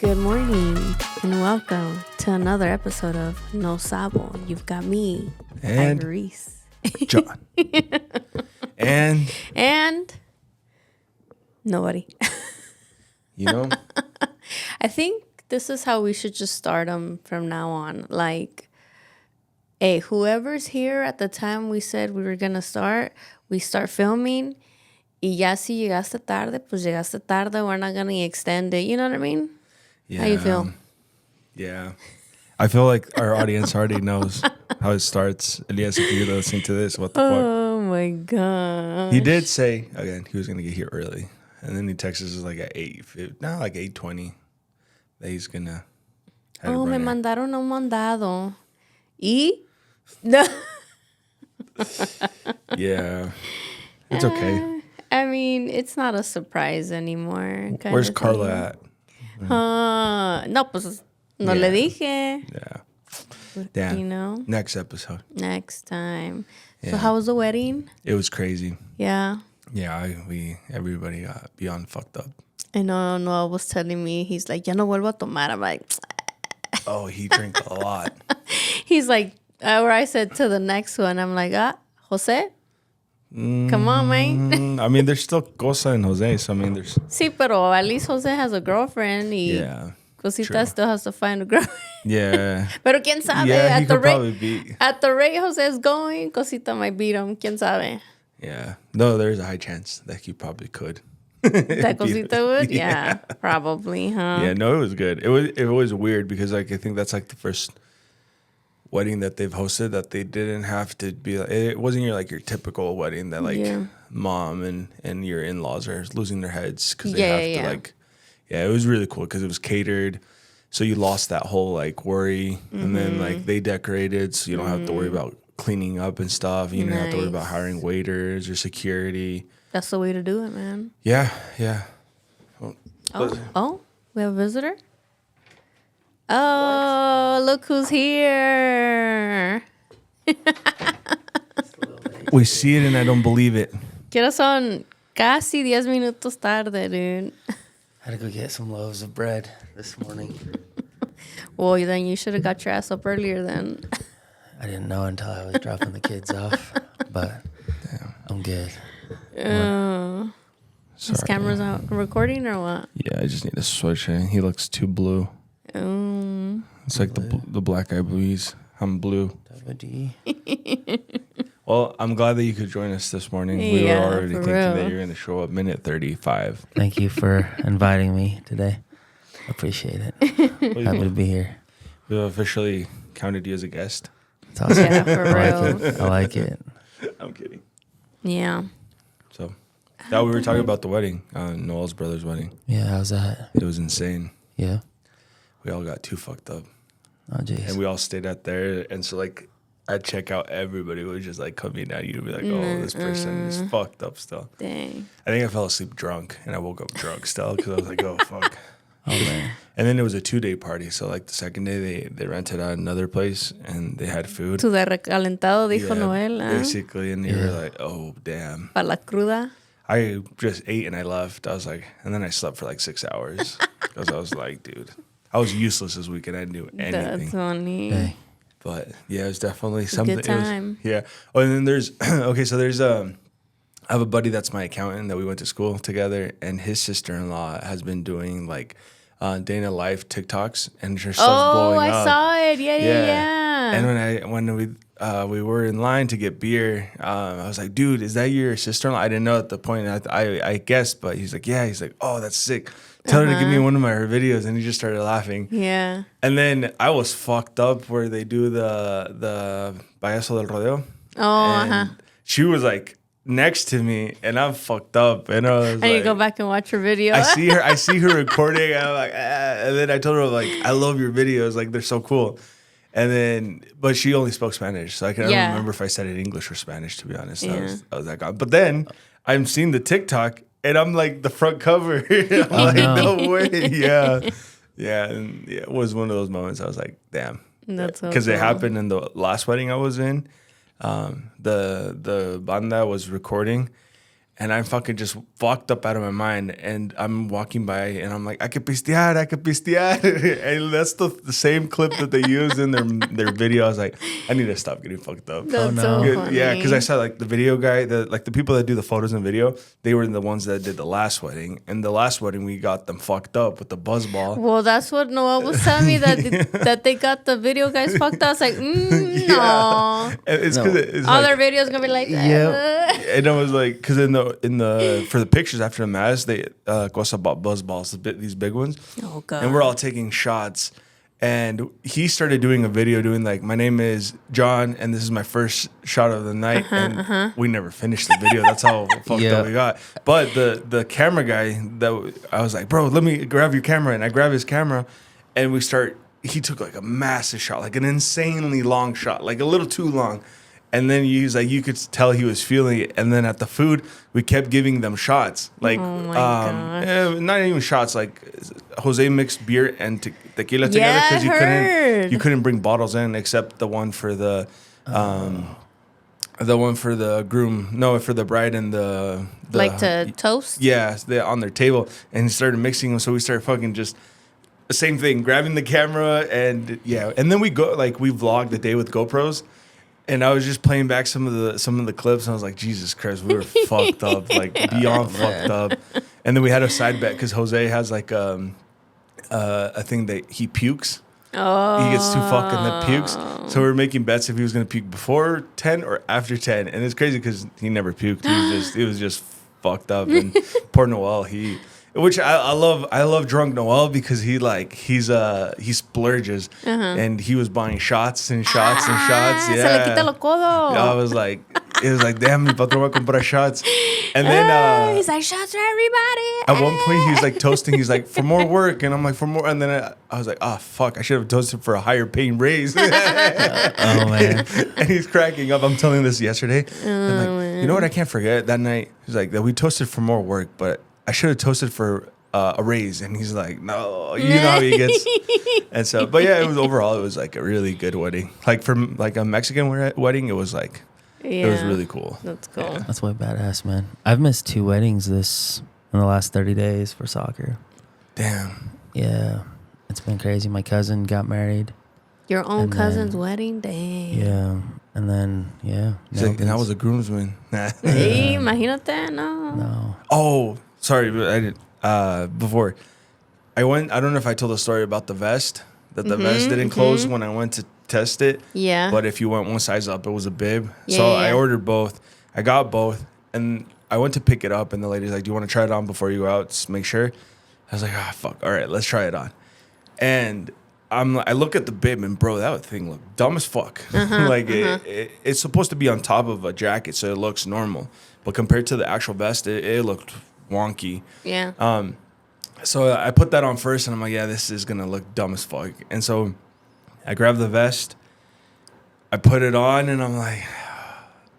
Good morning and welcome to another episode of No Sabo. You've got me, and Reese. John. and nobody. You know? I think this is how we should just start them from now on. Like, hey, whoever's here at the time we said we were going to start, we start filming. Y ya si llegaste tarde, pues llegaste tarde. We're not going to extend it. You know what I mean? Yeah. How you feel? Yeah. I feel like our audience already knows how it starts. Elias, if you're listening to this, what the fuck? Oh, my God. He did say, again, he was going to get here early. And then he texted us like at 8:20, that he's going to... Oh, me mandaron un mandado. ¿Y? No. Yeah. It's okay. I mean, it's not a surprise anymore. Where's Carla at? No, pues no le dije. Yeah. Damn. You know? Next episode. Next time. Yeah. So how was the wedding? It was crazy. Yeah. Yeah, everybody got beyond fucked up. I know Noah was telling me, he's like, ya no vuelvo a tomar. I'm like... Oh, he drank a lot. He's like, where I said to the next one, I'm like, Jose? Come on, man. I mean, there's still Cosa and Jose, so I mean, there's... Sí, pero at least Jose has a girlfriend. Y Yeah. Cosita true. still has to find a girlfriend. Yeah. Pero quién sabe, Yeah, he at the could probably beat... At the rate Jose is going, Cosita might beat him. Quién sabe. Yeah. No, there's a high chance that he probably could. That Cosita would? Yeah, probably, huh? Yeah, no, it was good. It was weird because like I think that's like the first wedding that they've hosted that they didn't have to be like, it wasn't your typical wedding that like mom and your in-laws are losing their heads because they have to like, it was really cool because it was catered. So you lost that whole like worry and then like they decorated so you don't have to worry about cleaning up and stuff. You don't have to worry about hiring waiters or security. That's the way to do it, man. Yeah. Oh, we have a visitor? Oh, look who's here. We see it and I don't believe it. Que ahora son casi 10 minutos tarde, dude. I had to go get some loaves of bread this morning. Well, then you should have got your ass up earlier then. I didn't know until I was dropping the kids off, but I'm good. His camera's out recording or what? Yeah, I just need to switch it. He looks too blue. It's like the black eye blues. I'm blue. Well, I'm glad that you could join us this morning. We were already thinking that you're going to show up minute 35. Thank you for inviting me today. Appreciate it. Happy to be here. We've officially counted you as a guest. It's awesome. Yeah, for real. I like it. I'm kidding. Yeah. So, we were talking about the wedding, Noel's brother's wedding. Yeah, how's that? It was insane. Yeah. We all got too fucked up. Oh, jeez. And we all stayed out there. And so, like, at checkout, everybody was just, like, coming at you to be like, oh, this person is fucked up still. Dang. I think I fell asleep drunk, and I woke up drunk still because I was like, oh, fuck. Oh, man. And then it was a 2-day party. So, like, the second day, they rented out another place, and they had food. Tu de recalentado, dijo Noel. Basically. And you were like, oh, damn. Para la cruda. I just ate and I left. I was like, and then I slept for like 6 hours because I was like, dude, I was useless this weekend. I didn't do anything. That's funny. Hey. But yeah, it was definitely something. Good time. Oh, and then there's, okay, so there's, I have a buddy that's my accountant that we went to school together, and his sister-in-law has been doing like day in a life TikToks, and her stuff's blowing up. I saw it. Yeah. And when we were in line to get beer, I was like, dude, is that your sister-in-law? I didn't know at the point. I guessed, but he's like, yeah. He's like, oh, that's sick. Tell her to give me one of her videos. And he just started laughing. Yeah. And then I was fucked up where they do the payaso del rodeo. Oh, and she was like next to me, and I'm fucked up. And I was I need to go back and watch her video. I see her recording, and I'm like, and then I told her, like, I love your videos. Like, they're so cool. And then, but she only spoke Spanish, so I can't remember if I said it in English or Spanish, to be honest. I was like, but then I'm seeing the TikTok, and I'm like the front cover. I'm like, no way. Yeah. And it was one of those moments I was like, damn. That's so because cool. it happened in the last wedding I was in. The banda was recording, And I'm fucking just fucked up out of my mind. And I'm walking by and I'm like, I could pistear. And that's the same clip that they use in their video. I was like, I need to stop getting fucked up. That's no. so funny. Yeah, because I saw like the video guy, the people that do the photos and video, they were the ones that did the last wedding. And the last wedding, we got them fucked up with the buzz ball. Well, that's what Noel was telling me that they got the video guys fucked up. I was like, no. And it's because it's All like, their videos gonna be like, and I was like, because in the for the pictures after the mass, they Cosa bought buzz balls, these big ones. Oh god. And we're all taking shots. And he started doing a video doing like, my name is John, and this is my first shot of the night. And we never finished the video. That's how fucked up we got. But the camera guy, I was like, bro, let me grab your camera. And I grab his camera, and he took like a massive shot, like an insanely long shot, like a little too long. And then you could tell he was feeling it. And then at the food, we kept giving them shots. Like, not even shots. Like, Jose mixed beer and tequila together because you couldn't bring bottles in except the one for the groom. No, for the bride and the like to toast. Yeah, they're on their table, and he started mixing them. So we started fucking just. The same thing, grabbing the camera and then we vlogged the day with GoPros. And I was just playing back some of the clips, and I was like, Jesus Christ, we were fucked up, like beyond fucked up. And then we had a side bet because Jose has like a thing that he pukes. Oh. He gets too fucked and then pukes. So we were making bets if he was gonna puke before 10 or after 10. And it's crazy because he never puked. He was just fucked up. And poor Noel, which I love drunk Noel because he splurges and he was buying shots and shots and shots. Yeah. Se le quita lo codo. I was like, it was like, damn, mi patrón va a comprar shots. And then he's like, shots for everybody. at one point he's like toasting. He's like, for more work, and I'm like, for more. And then I was like, oh fuck, I should have toasted for a higher paying raise. Oh man. And he's cracking up. I'm telling this yesterday. I'm like, you know what? I can't forget that night. He's like, that we toasted for more work, but I should have toasted for a raise. And he's like, no, you know how he gets. And so, but yeah, it was like a really good wedding. Like from like a Mexican wedding, it was like, it was really cool. That's cool. Yeah. That's way badass, man. I've missed 2 weddings in the last 30 days for soccer. Damn. Yeah. It's been crazy. My cousin got married. Your own cousin's wedding? Dang. Yeah. And then, yeah. He's like, and I was a groomsman. Hey, imagínate, no. No. Oh, sorry, but I didn't. Before I went, I don't know if I told the story about the vest, that the vest didn't close when I went to test it. Yeah. But if you went one size up, it was a bib. Yeah, so yeah. I ordered both. I got both. And I went to pick it up, and the lady's like, do you want to try it on before you go out? Just make sure. I was like, fuck. All right, let's try it on. And I look at the bib, and bro, that thing looked dumb as fuck. It's supposed to be on top of a jacket, so it looks normal. But compared to the actual vest, it looked wonky. Yeah. So I put that on first, and I'm like, yeah, this is going to look dumb as fuck. And so I grabbed the vest, I put it on, and I'm like,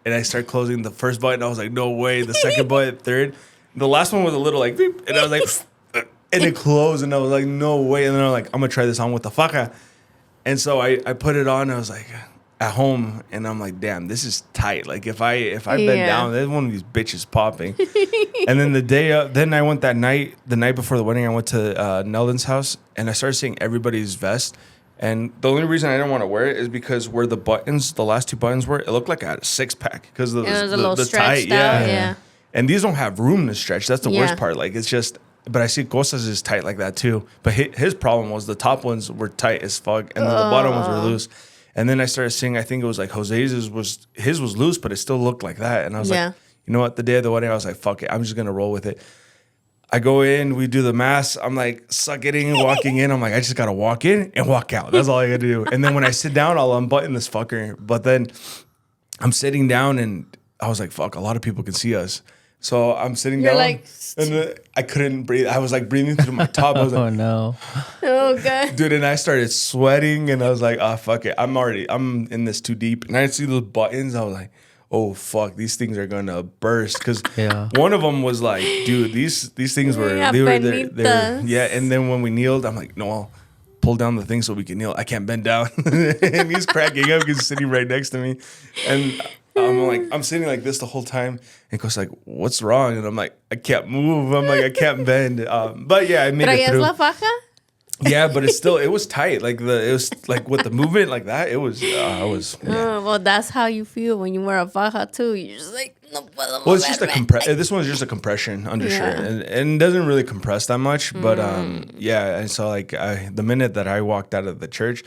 and I start closing the first button. I was like, no way. The second button, third. The last one was a little like, beep, and I was like, and it closed, and I was like, no way. And then I'm like, I'm going to try this on with the faja. And so I put it on, and I was like, at home, and I'm like, damn, this is tight. Like if I bend down, there's one of these bitches popping. And then then I went the night before the wedding, I went to Neldon's house, and I started seeing everybody's vest. And the only reason I didn't want to wear it is because where the last 2 buttons were, it looked like I had a 6-pack because of the tight. Yeah. And these don't have room to stretch. That's the worst part. Like it's just. But I see Cosas is tight like that too. But his problem was the top ones were tight as fuck, and then the bottom ones were loose. And then I started seeing, I think it was like Jose's was loose, but it still looked like that. And I was like, you know what? The day of the wedding, I was like, fuck it. I'm just going to roll with it. I go in, we do the mass. I'm like sucking and walking in. I'm like, I just got to walk in and walk out. That's all I got to do. And then when I sit down, I'll unbutton this fucker. But then I'm sitting down, and I was like, fuck, a lot of people can see us. So I'm sitting down, and I couldn't breathe. I was like breathing through my top. I was like, oh no. Oh god. Dude, and I started sweating, and I was like, fuck it. I'm in this too deep. And I see those buttons. I was like, oh fuck, these things are gonna burst. Because one of them was like, dude, these things were and then when we kneeled, I'm like, no, I'll pull down the thing so we can kneel. I can't bend down. And he's cracking up because he's sitting right next to me. And I'm sitting like this the whole time, and Co's like, "What's wrong?" And I'm like, "I can't move." I'm like, "I can't bend." But yeah, I made it ¿Traías through. la faja? Yeah, but it was tight. Like it was like with the movement like that. It was. I was. Yeah. Well, that's how you feel when you wear a faja too. You're just like, no puedo Well, it's just a moverme. This one's just a compression undershirt, Yeah. and it doesn't really compress that much. But yeah, and so like the minute that I walked out of the church,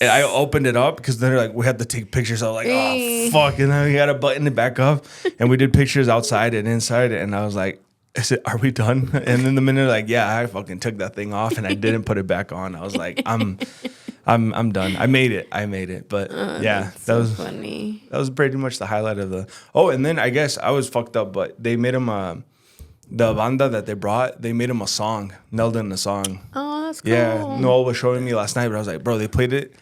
and I opened it up because then like we had to take pictures. I was like, oh fuck, and then we had to button it back up, and we did pictures outside and inside, and I was like, are we done? And then the minute like, yeah, I fucking took that thing off and I didn't put it back on. I was like, I'm done. I made it. But yeah, that was funny. That was pretty much the highlight of the. Oh, and then I guess I was fucked up, but they made him the banda that they brought. They made him a song, nailed in a song. Oh, that's cool. Yeah, Noel was showing me last night, but I was like, bro, they played it,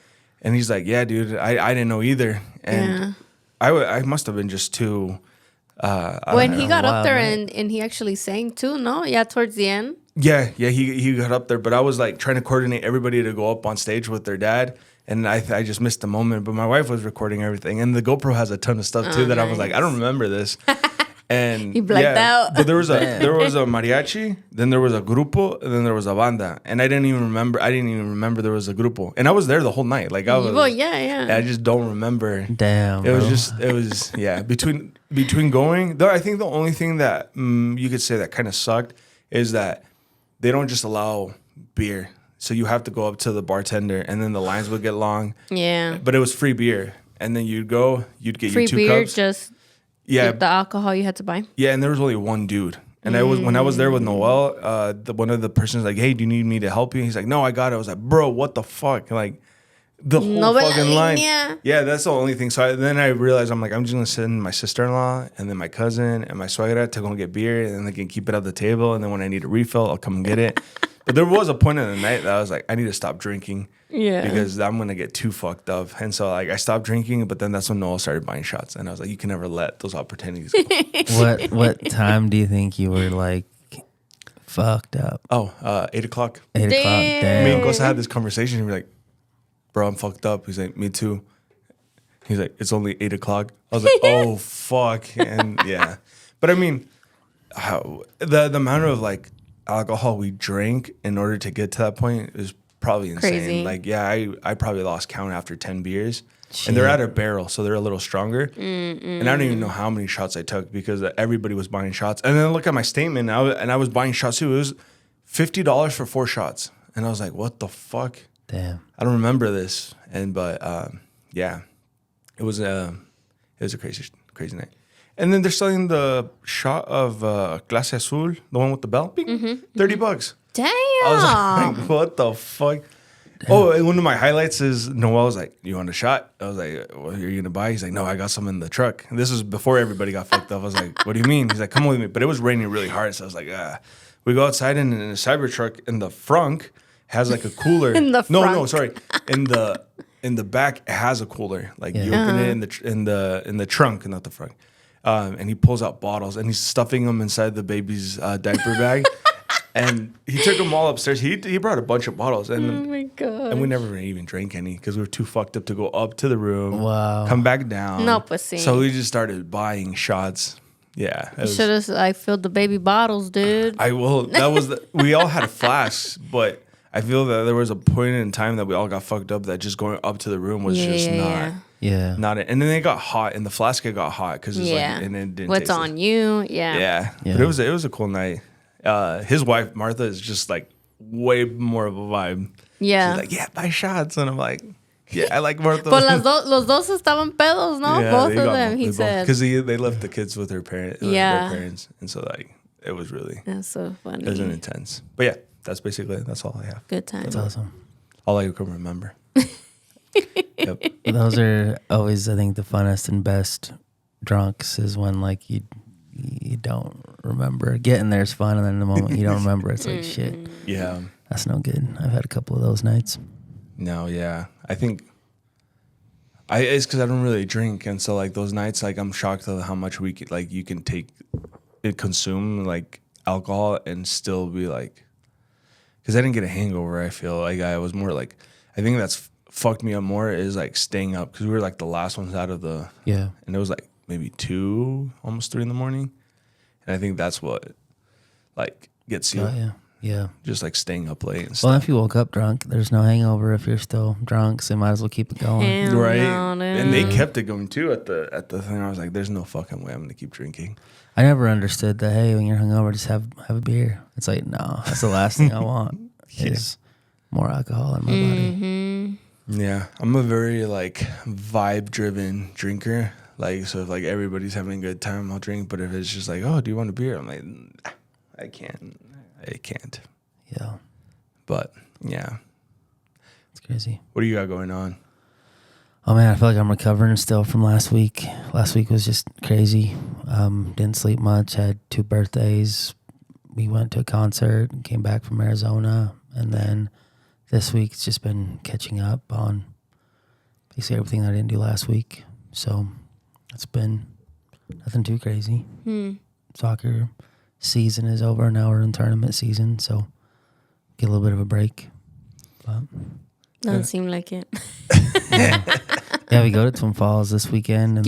and he's like, yeah, dude, I didn't know either, and I must have been just too. When he got up there right? and he actually sang too, no? Yeah, towards the end. Yeah, he got up there, but I was like trying to coordinate everybody to go up on stage with their dad, and I just missed the moment. But my wife was recording everything, and the GoPro has a ton of stuff too that I was like, I don't remember this. And He blacked out. But there was a mariachi, then there was a grupo, and then there was a banda, and I didn't even remember there was a grupo, and I was there the whole night. Like I was, Well, yeah. I just don't remember. Damn. It was yeah. Between going, though, I think the only thing that you could say that kind of sucked is that they don't just allow beer, so you have to go up to the bartender, and then the lines would get long. Yeah. But it was free beer, and then you'd get Free your 2 beer, cups. just Yeah, the alcohol you had to buy. yeah, and there was only one dude. And when I was there with Noel, one of the persons like, "Hey, do you need me to help you?" He's like, "No, I got it." I was like, "Bro, what the fuck?" Like the whole No fucking line. línea. Yeah, that's the only thing. So then I realized I'm just gonna send my sister-in-law and then my cousin and my suegra to go get beer, and then they can keep it at the table. And then when I need a refill, I'll come and get it. But there was a point in the night that I was like, I need to stop drinking. Yeah. Because I'm gonna get too fucked up. And so like I stopped drinking, but then that's when Noel started buying shots. And I was like, you can never let those opportunities go. What time do you think you were like fucked up? 8 o'clock. 8 o'clock. Damn. Damn. Me and Gosa had this conversation. He was like, bro, I'm fucked up. He's like, me too. He's like, it's only 8 o'clock. I was like, oh fuck. And yeah. But I mean, the amount of like alcohol we drank in order to get to that point is probably insane. Crazy. Like, yeah, I probably lost count after 10 beers. And they're at a barrel, so they're a little stronger. And I don't even know how many shots I took because everybody was buying shots. And then look at my statement, and I was buying shots too. It was $50 for 4 shots. And I was like, what the fuck? Damn. I don't remember this. But yeah, it was a crazy night. And then they're selling the shot of Clase Azul, the one with the bell. Bing, $30. Damn. I was like, what the fuck? Oh, and one of my highlights is Noel was like, you want a shot? I was like, what are you going to buy? He's like, no, I got some in the truck. And this was before everybody got fucked up. I was like, what do you mean? He's like, come with me. But it was raining really hard. So I was like, We go outside and in a Cybertruck in the front has like a cooler. In the No, front. sorry. In the back, it has a cooler. Like you open it in the trunk, not the front. And he pulls out bottles and he's stuffing them inside the baby's diaper bag. And he took them all upstairs. He brought a bunch of bottles, Oh and my god. we never even drank any because we were too fucked up to go up to the room, Wow. come back down. No, pussy. So we just started buying shots. Yeah, it was- Should have like filled the baby bottles, dude. I will. That was we all had flasks, but I feel that there was a point in time that we all got fucked up that just going up to the room was just Yeah. not it. And then it got hot, and the flask it got hot because like, and it didn't. What's taste on you? Yeah. Yeah, Yeah. but it was a cool night. His wife Martha is just like way more of a vibe. Yeah. She's like, yeah, buy shots, and I'm like, yeah, I like Martha. But los dos estaban pedos, no? Both of them, he said. because they left the kids with their parents, Yeah. their parents, and so like it was really That's so funny. it was an intense. But yeah, that's all I have. Good time. That's awesome. All I can remember. Yep. Those are always, I think, the funnest and best drunks is when like you don't remember. Getting there is fun, and then the moment you don't remember, it's like shit. Yeah. That's no good. I've had a couple of those nights. No. Yeah. I think. It's because I don't really drink, and so like those nights, like I'm shocked at how much you can take, consume like alcohol and still be like, because I didn't get a hangover. I feel like I was more like, I think that's fucked me up more is like staying up because we were like the last ones out of the and it was like maybe 2, almost 3 in the morning, and I think that's what like gets you. Yeah. Just like staying up late and stuff. Well, if you woke up drunk, there's no hangover if you're still drunk, so you might as well keep it going. Hell right. no, And they kept it going too at the thing. I was like, there's no fucking way I'm gonna keep drinking. I never understood that, hey, when you're hungover, just have a beer. It's like, no, that's the last thing I want is more alcohol in my body. Yeah. I'm a very like vibe driven drinker. Like, so if like everybody's having a good time, I'll drink. But if it's just like, oh, do you want a beer? I'm like, I can't. Yeah. But yeah. It's crazy. What do you got going on? Oh man, I feel like I'm recovering still from last week. Last week was just crazy. Didn't sleep much. Had 2 birthdays. We went to a concert and came back from Arizona. And then this week it's just been catching up on basically everything that I didn't do last week. So it's been nothing too crazy. Soccer season is over. Now we're in tournament season. So get a little bit of a break. But Doesn't seem like it. yeah, we go to Twin Falls this weekend, and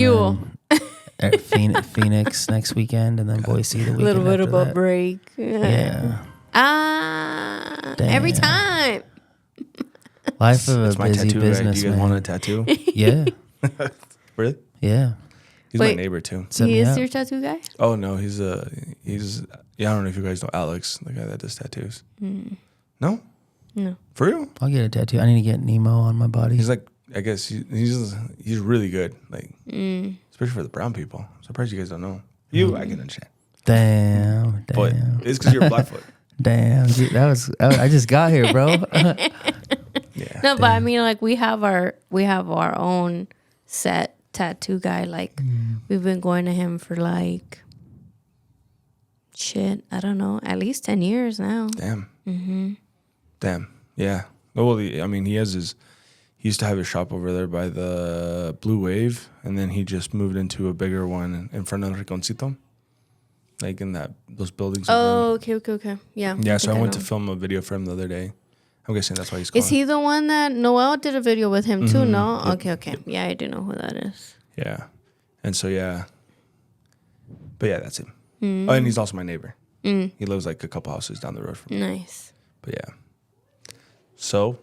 then Phoenix next weekend, and then Boise the weekend. A little bit after of a that. break. Yeah. Every time. Life of That's a my busy tattoo guy. Do business, you guys man. want a tattoo? Yeah, Really? yeah. He's my Wait. neighbor too. Set He me is up. your tattoo guy? Oh no, he's yeah, I don't know if you guys know Alex, the guy that does tattoos. No? No. For real? I'll get a tattoo. I need to get Nemo on my body. He's like, I guess he's really good. Like, especially for the brown people. I'm surprised you guys don't know. I can understand. Damn. But it's because you're Blackfoot. Damn. Dude, I just got here, bro. Yeah. No, but I mean, like we have our own set tattoo guy. Like we've been going to him for like I don't know, at least 10 years now. Damn. Damn. Yeah. Well, he used to have his shop over there by the Blue Wave, and then he just moved into a bigger one in front of Riconcito, like in those buildings. Oh, okay. Yeah. Yeah. So I went to know. film a video for him the other day. I'm guessing that's why he's calling. Is he the one that Noel did a video with him too? No? Yep. Okay. Yeah, I do know who that is. Yeah. And so, yeah. But yeah, that's him. Oh, and he's also my neighbor. He lives like a couple houses down the road from me. Nice. But yeah. So,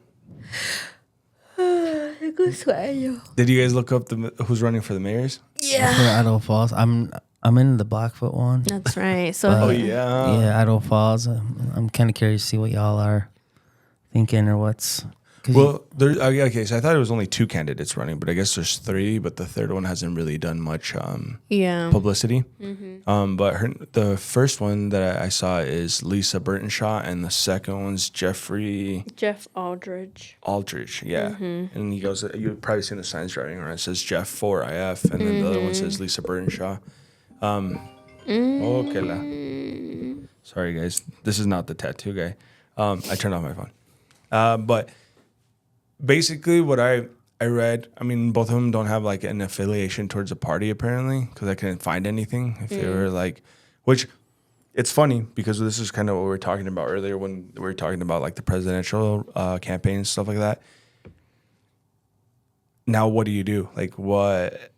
did you guys look up who's running for the mayors? Yeah. For Idaho Falls. I'm in the Blackfoot one. That's right. So Oh, yeah. Yeah, Idaho Falls. I'm kind of curious to see what y'all are thinking or what's. Well, okay, so I thought it was only 2 candidates running, but I guess there's 3, but the third one hasn't really done much publicity. But the first one that I saw is Lisa Burtonshaw, and the second one's Jeff Aldridge. Yeah. And he goes, you've probably seen the signs driving around. It says Jeff 4IF, and then the other one says Lisa Burtonshaw. Okay. Sorry, guys. This is not the tattoo guy. I turned off my phone. But basically what I read, I mean, both of them don't have like an affiliation towards a party apparently, because I couldn't find anything. If they were like, which it's funny because this is kind of what we were talking about earlier when we were talking about like the presidential campaign and stuff like that. Now, what do you do? Like, what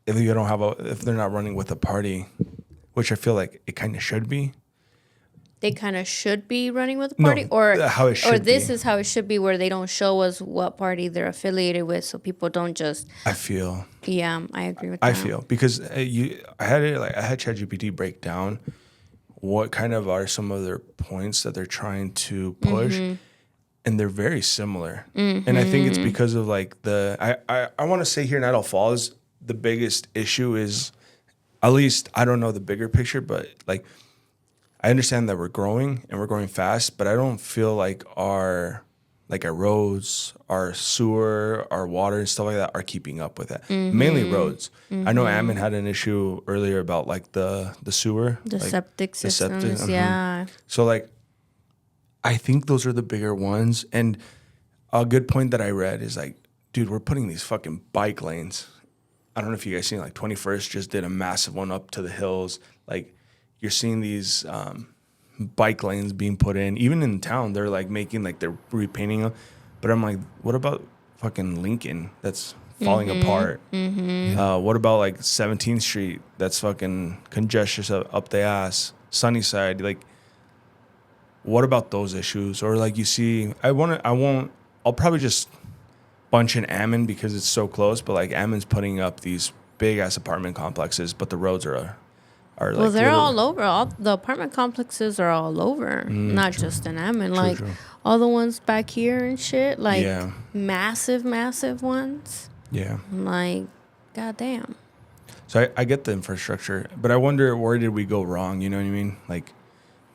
if you don't have if they're not running with a party, which I feel like it kind of should be. They kind of should be running with the party, No, how it should or this be. is how it should be, where they don't show us what party they're affiliated with, so people don't just. I feel. Yeah, I agree with that. I feel because I had ChatGPT break down what kind of are some of their points that they're trying to push, and they're very similar. And I think it's because of like I want to say here in Idaho Falls, the biggest issue is, at least I don't know the bigger picture, but like. I understand that we're growing and we're growing fast, but I don't feel like our roads, our sewer, our water and stuff like that are keeping up with it. Mainly roads. I know Ammon had an issue earlier about like the sewer. The like, septic systems, yeah. So like, I think those are the bigger ones. And a good point that I read is like, dude, we're putting these fucking bike lanes. I don't know if you guys seen like 21st just did a massive one up to the hills. Like, you're seeing these bike lanes being put in. Even in town, they're like making like they're repainting them. But I'm like, what about fucking Lincoln that's falling apart. What about like 17th Street that's fucking congested up the ass? Sunnyside, like, what about those issues? Or like you see, I'll probably just bunch in Ammon because it's so close, but like Ammon's putting up these big ass apartment complexes, but the roads are like, well, they're all over. All the apartment complexes are all over, not just in Ammon. Like all the ones back here and shit, like massive ones. Yeah. Like, goddamn. So I get the infrastructure, but I wonder, where did we go wrong? You know what I mean? Like,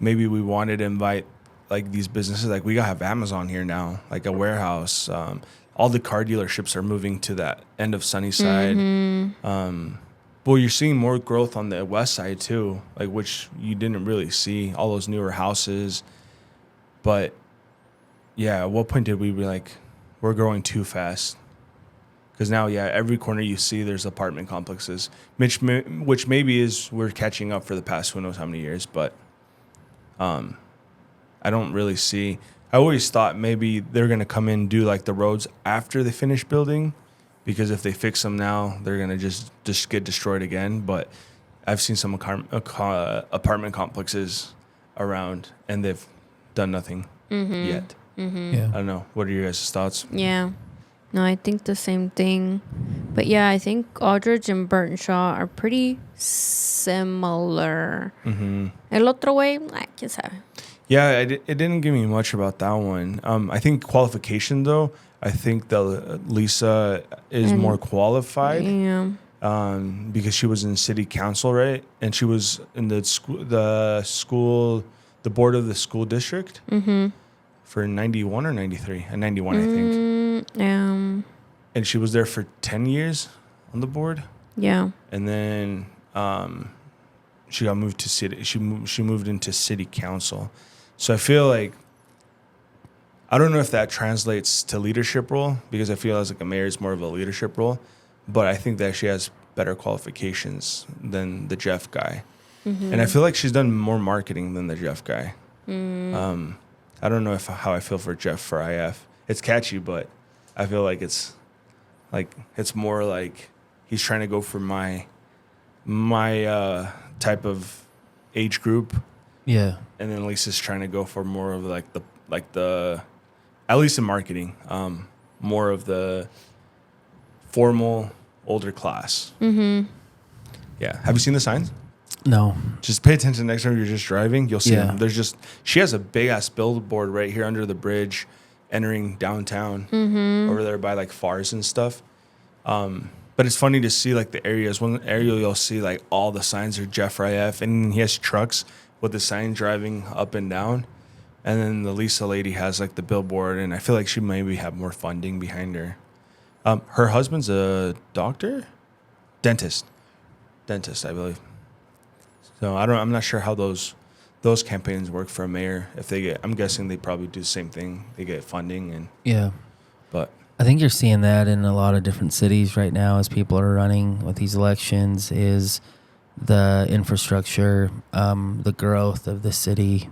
maybe we wanted to invite like these businesses. Like, we gotta have Amazon here now, like a warehouse. All the car dealerships are moving to that end of Sunnyside. Well, you're seeing more growth on the west side too, like, which you didn't really see, all those newer houses. But yeah, at what point did we be like, we're growing too fast? Because now, every corner you see, there's apartment complexes, which maybe is we're catching up for the past who knows how many years. But I don't really see. I always thought maybe they're going to come in and do like the roads after they finish building, because if they fix them now, they're going to just get destroyed again. But I've seen some apartment complexes around, and they've done nothing yet. Yeah. I don't know. What are your guys' thoughts? Yeah. No, I think the same thing. But yeah, I think Aldridge and Burtonshaw are pretty similar. El otro way, quién sabe. Yeah, it didn't give me much about that one. I think qualification, though, I think that Lisa is more qualified. Yeah. Because she was in city council, right? And she was in the board of the school district for 91 or 93? 91, I think. And she was there for 10 years on the board. Yeah. And then she got moved to city. She moved into city council. So I feel like, I don't know if that translates to leadership role, because I feel as like a mayor is more of a leadership role, but I think that she has better qualifications than the Jeff guy. And I feel like she's done more marketing than the Jeff guy. I don't know how I feel for Jeff for IF. It's catchy, but I feel like it's more like he's trying to go for my type of age group. Yeah. And then Lisa's trying to go for more of like the at least in marketing, more of the formal older class. Yeah. Have you seen the signs? No. Just pay attention next time you're just driving. You'll see them. She has a big ass billboard right here under the bridge, entering downtown over there by like Fars and stuff. But it's funny to see like the areas. One area you'll see like all the signs are Jeff IF, and he has trucks with the sign driving up and down. And then the Lisa lady has like the billboard, and I feel like she maybe have more funding behind her. Her husband's a dentist, I believe. So I'm not sure how those campaigns work for a mayor. I'm guessing they probably do the same thing. They get funding and but I think you're seeing that in a lot of different cities right now as people are running with these elections, is the infrastructure, the growth of the city.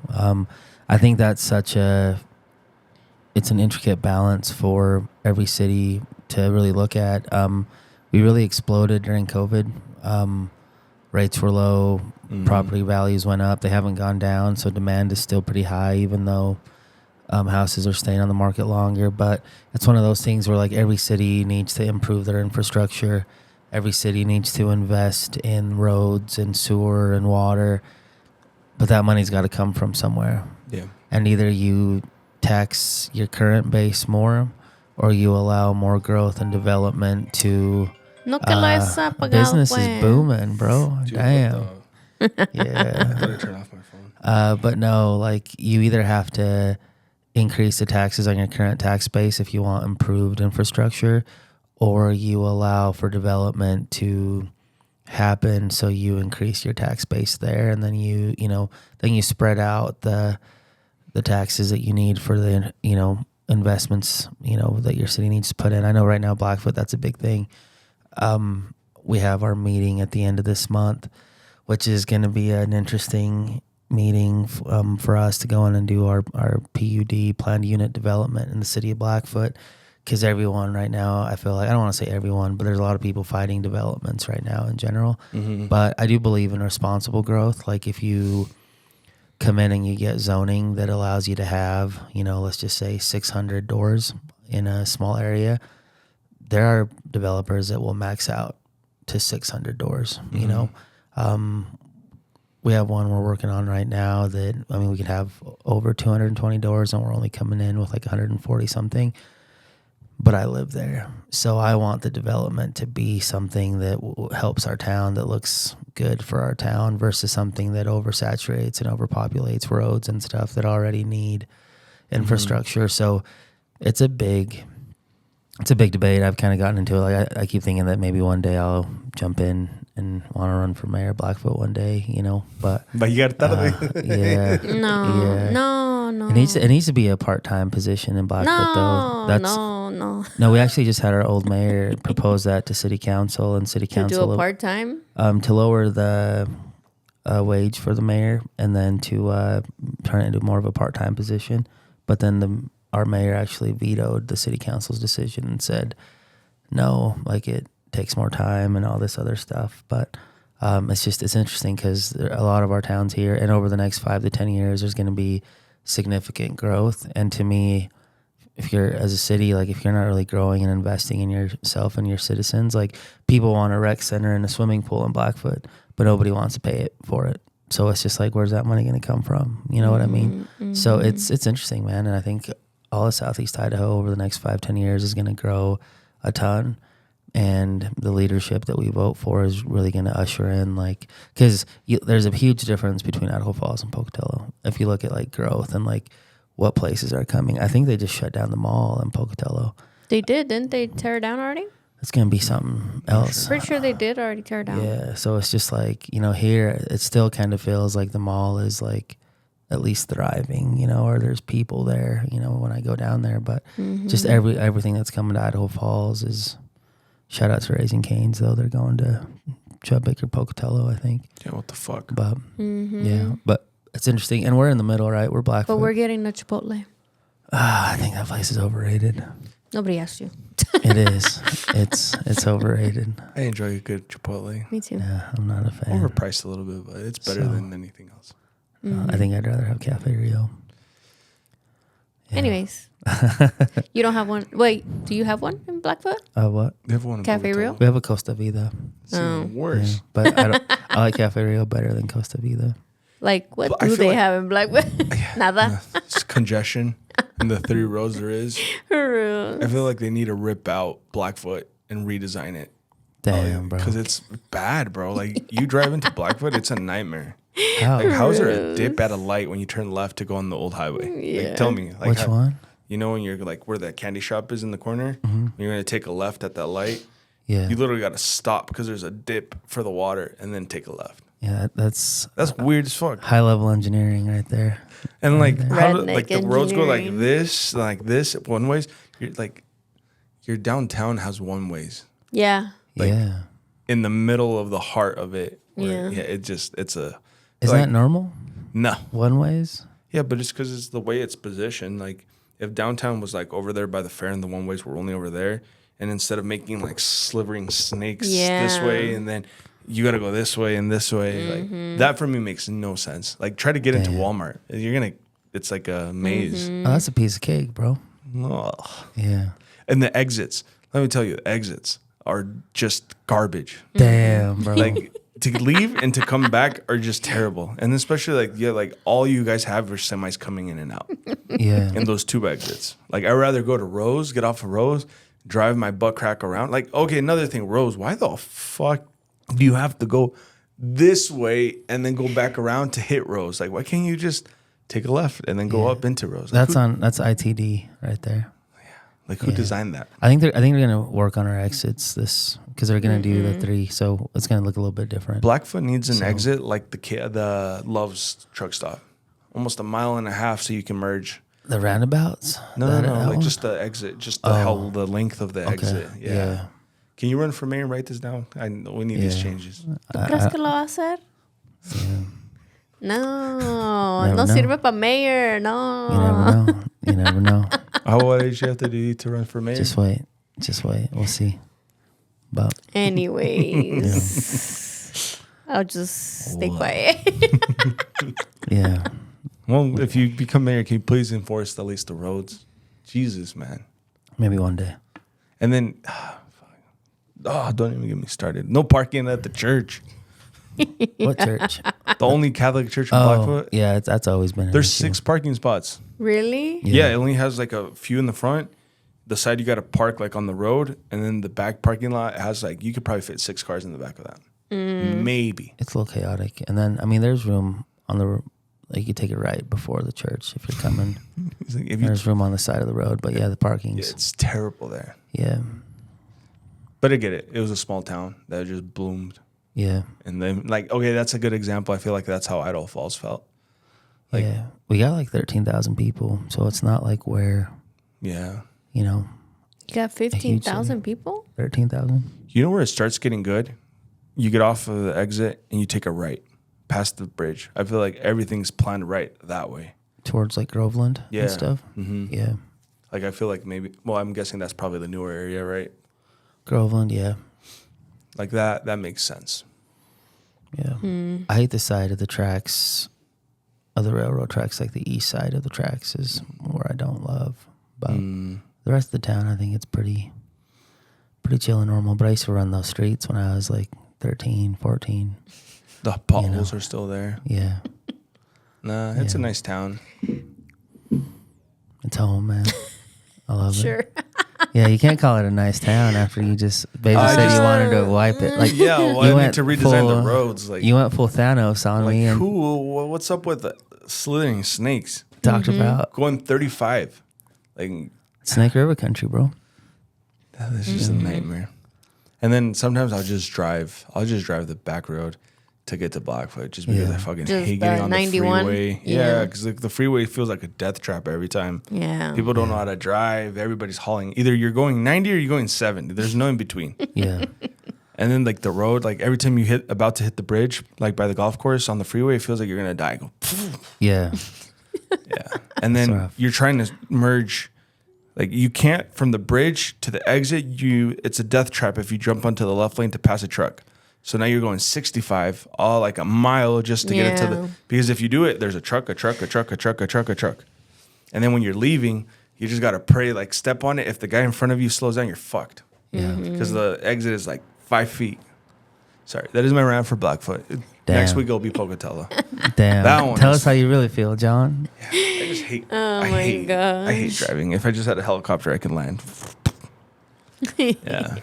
I think that's it's an intricate balance for every city to really look at. We really exploded during COVID. Rates were low, property values went up. They haven't gone down, so demand is still pretty high, even though houses are staying on the market longer. But it's one of those things where like every city needs to improve their infrastructure. Every city needs to invest in roads and sewer and water, but that money's got to come from somewhere. Yeah. And either you tax your current base more, or you allow more growth and development to business is booming, bro. Damn. Yeah. I gotta turn off my phone. But no, like you either have to increase the taxes on your current tax base if you want improved infrastructure, or you allow for development to happen, so you increase your tax base there, and then you spread out the taxes that you need for the investments that your city needs to put in. I know right now Blackfoot, that's a big thing. We have our meeting at the end of this month, which is going to be an interesting meeting for us to go in and do our PUD, planned unit development in the city of Blackfoot, because everyone right now, I feel like, I don't want to say everyone, but there's a lot of people fighting developments right now in general. But I do believe in responsible growth. Like if you come in and you get zoning that allows you to have, let's just say 600 doors in a small area, there are developers that will max out to 600 doors, we have one we're working on right now that, we could have over 220 doors and we're only coming in with like 140 something. But I live there. So I want the development to be something that helps our town, that looks good for our town versus something that oversaturates and overpopulates roads and stuff that already need infrastructure. So it's a big debate. I've kind of gotten into it. Like I keep thinking that maybe one day I'll jump in and want to run for mayor Blackfoot one day, but you got to No. It needs to be a part-time position in Blackfoot though. No, we actually just had our old mayor propose that to city council, and city council to do a part-time to lower the wage for the mayor and then to turn it into more of a part-time position. But then our mayor actually vetoed the city council's decision and said, no, like it takes more time and all this other stuff. But it's interesting because a lot of our towns here, and over the next 5 to 10 years, there's going to be significant growth. And to me, if you're as a city, like if you're not really growing and investing in yourself and your citizens, like people want a rec center and a swimming pool in Blackfoot, but nobody wants to pay it for it. So it's just like, where's that money going to come from? You know what I mean? So it's interesting, man. And I think all of Southeast Idaho over the next 5-10 years is going to grow a ton. And the leadership that we vote for is really going to usher in, like, because there's a huge difference between Idaho Falls and Pocatello. If you look at like growth and like what places are coming, I think they just shut down the mall in Pocatello. They did, didn't they tear it down already? It's going to be something else. Pretty sure they did already tear it down. Yeah, so it's just like, here it still kind of feels like the mall is like at least thriving, or there's people there, when I go down there. But just everything that's coming to Idaho Falls is, shout out to Raising Cane's, though. They're going to Chubbuck or Pocatello, I think. Yeah, what the fuck? But, yeah, but it's interesting. And we're in the middle, right? We're Blackfoot. But we're getting the Chipotle. I think that place is overrated. Nobody asked you. It is. It's overrated. I enjoy a good Chipotle. Me too. Yeah, I'm not a fan. Overpriced a little bit, but it's better than anything else. I think I'd rather have Cafe Rio. Yeah. Anyways, you don't have one. Wait, do you have one in Blackfoot? What? They have one in Cafe Bogota. Rio? We have a Costa Vida. It's even worse. Yeah, but I like Cafe Rio better than Costa Vida. Like, what But I do feel they like- have in Blackfoot? Nada. It's congestion in the 3 roads there is. I feel like they need to rip out Blackfoot and redesign it. Damn, bro. Because it's bad, bro. Like, you drive into Blackfoot, it's a nightmare. How? Like, how's there a dip at a light when you turn left to go on the old highway? Yeah. Like, tell me. Like, Which one? You know when you're, like, where that candy shop is in the corner? When you're going to take a left at that light? Yeah. You literally got to stop because there's a dip for the water and then take a left. Yeah, that's weird as fuck. high level engineering right there. And like how do, Redneck like the roads go like engineering. this one ways. You're like your downtown has one ways Yeah. Like, yeah. in the middle of the heart of it. Yeah. It's a. Is like, that normal? No. One ways? Yeah, but it's because it's the way it's positioned. Like if downtown was like over there by the fair and the one ways were only over there, and instead of making like slivering snakes this way and then you got to go this way and this way. Like that for me makes no sense. Like try to get into Walmart. It's like a maze. Oh, that's a piece of cake, bro. Ugh. Yeah. And the exits. Let me tell you, the exits are just garbage. Damn, bro. Like to leave and to come back are just terrible. And especially like all you guys have are semis coming in and out. Yeah. And those 2 exits. Like I'd rather go to Rose, get off of Rose, drive my butt crack around. Like, okay, another thing, Rose, why the fuck do you have to go this way and then go back around to hit Rose? Like, why can't you just take a left and then go up into Rose? Like, That's ITD right there. Like who designed that? I think they're gonna work on our exits because they're gonna do the 3, so it's gonna look a little bit different. Blackfoot needs an exit like the Love's truck stop, almost 1.5 miles so you can merge. The roundabouts? No, That like one? just the exit, just the length of the exit. Yeah. Can you run for mayor and write this down? We need these changes. ¿Tú crees que lo va a hacer? No, Never no know. sirve para mayor, no. You never know. What age you have to do to run for mayor? Just wait. We'll see. But Anyways, I'll just stay quiet. yeah, Well, if you become mayor, can you please enforce at least the roads? Jesus, man. maybe one day. And then, don't even get me started. No parking at the church. What church? The only Catholic church in Oh, Blackfoot. yeah, that's always been. There's 6 parking spots. Really? Yeah, it only has like a few in the front. The side you got to park like on the road, and then the back parking lot has like you could probably fit 6 cars in the back of that. Maybe. It's a little chaotic, and then I mean, there's room on the. Like you could take it right before the church if you're coming. Like, There's room on the side of the road, but yeah, the parking's it's terrible there. yeah. But I get it. It was a small town that just bloomed. Yeah. And then, like, okay, that's a good example. I feel like that's how Idaho Falls felt. Like, yeah. We got like 13,000 people. So it's not like where, yeah. you know, You got 15,000 people? 13,000. You know where it starts getting good? You get off of the exit and you take a right past the bridge. I feel like everything's planned right that way. Towards like Groveland Yeah. and stuff. Mm-hmm. Yeah. Like, I feel like maybe, well, I'm guessing that's probably the newer area, right? Groveland, yeah. Like that makes sense. Yeah. I hate the side of the tracks, of the railroad tracks, like the east side of the tracks is where I don't love. But the rest of the town, I think it's pretty chill and normal. But I used to run those streets when I was like 13, 14. The potholes are still there. Yeah. Nah, it's a nice town. It's home, man. I love it. Sure. Yeah, you can't call it a nice town after you just basically said you wanted to wipe it. Like Yeah, well, you I need went to redesign the full- roads. Like, you went full Thanos on like me and cool. What's up with the slithering snakes? talked about Going 35. Like, Snake River country, bro. this is just a nightmare. And then sometimes I'll just drive the back road to get to Blackfoot just because Yeah. I fucking Just hate the getting on 91? the freeway. Yeah. Yeah, because like the freeway feels like a death trap every time. Yeah. People don't know how to drive. Everybody's hauling. Either you're going 90 or you're going 70. There's no in between. Yeah. And then like the road, like every time you about to hit the bridge, like by the golf course on the freeway, it feels like you're gonna die. Go, Yeah. yeah. And then rough. you're trying to merge. Like you can't from the bridge to the exit. It's a death trap if you jump onto the left lane to pass a truck. So now you're going 65, all like a mile just to get into Yeah. because if you do it, there's a truck. And then when you're leaving, you just gotta pray, like step on it. If the guy in front of you slows down, you're fucked. Yeah. Because the exit is like 5 feet. Sorry, that is my rant for Blackfoot. Next week it'll be Pocatello. Damn. That one Tell is- us how you really feel, John. I just hate. Oh I my hate, I hate gosh. driving. If I just had a helicopter, I could land. Yeah.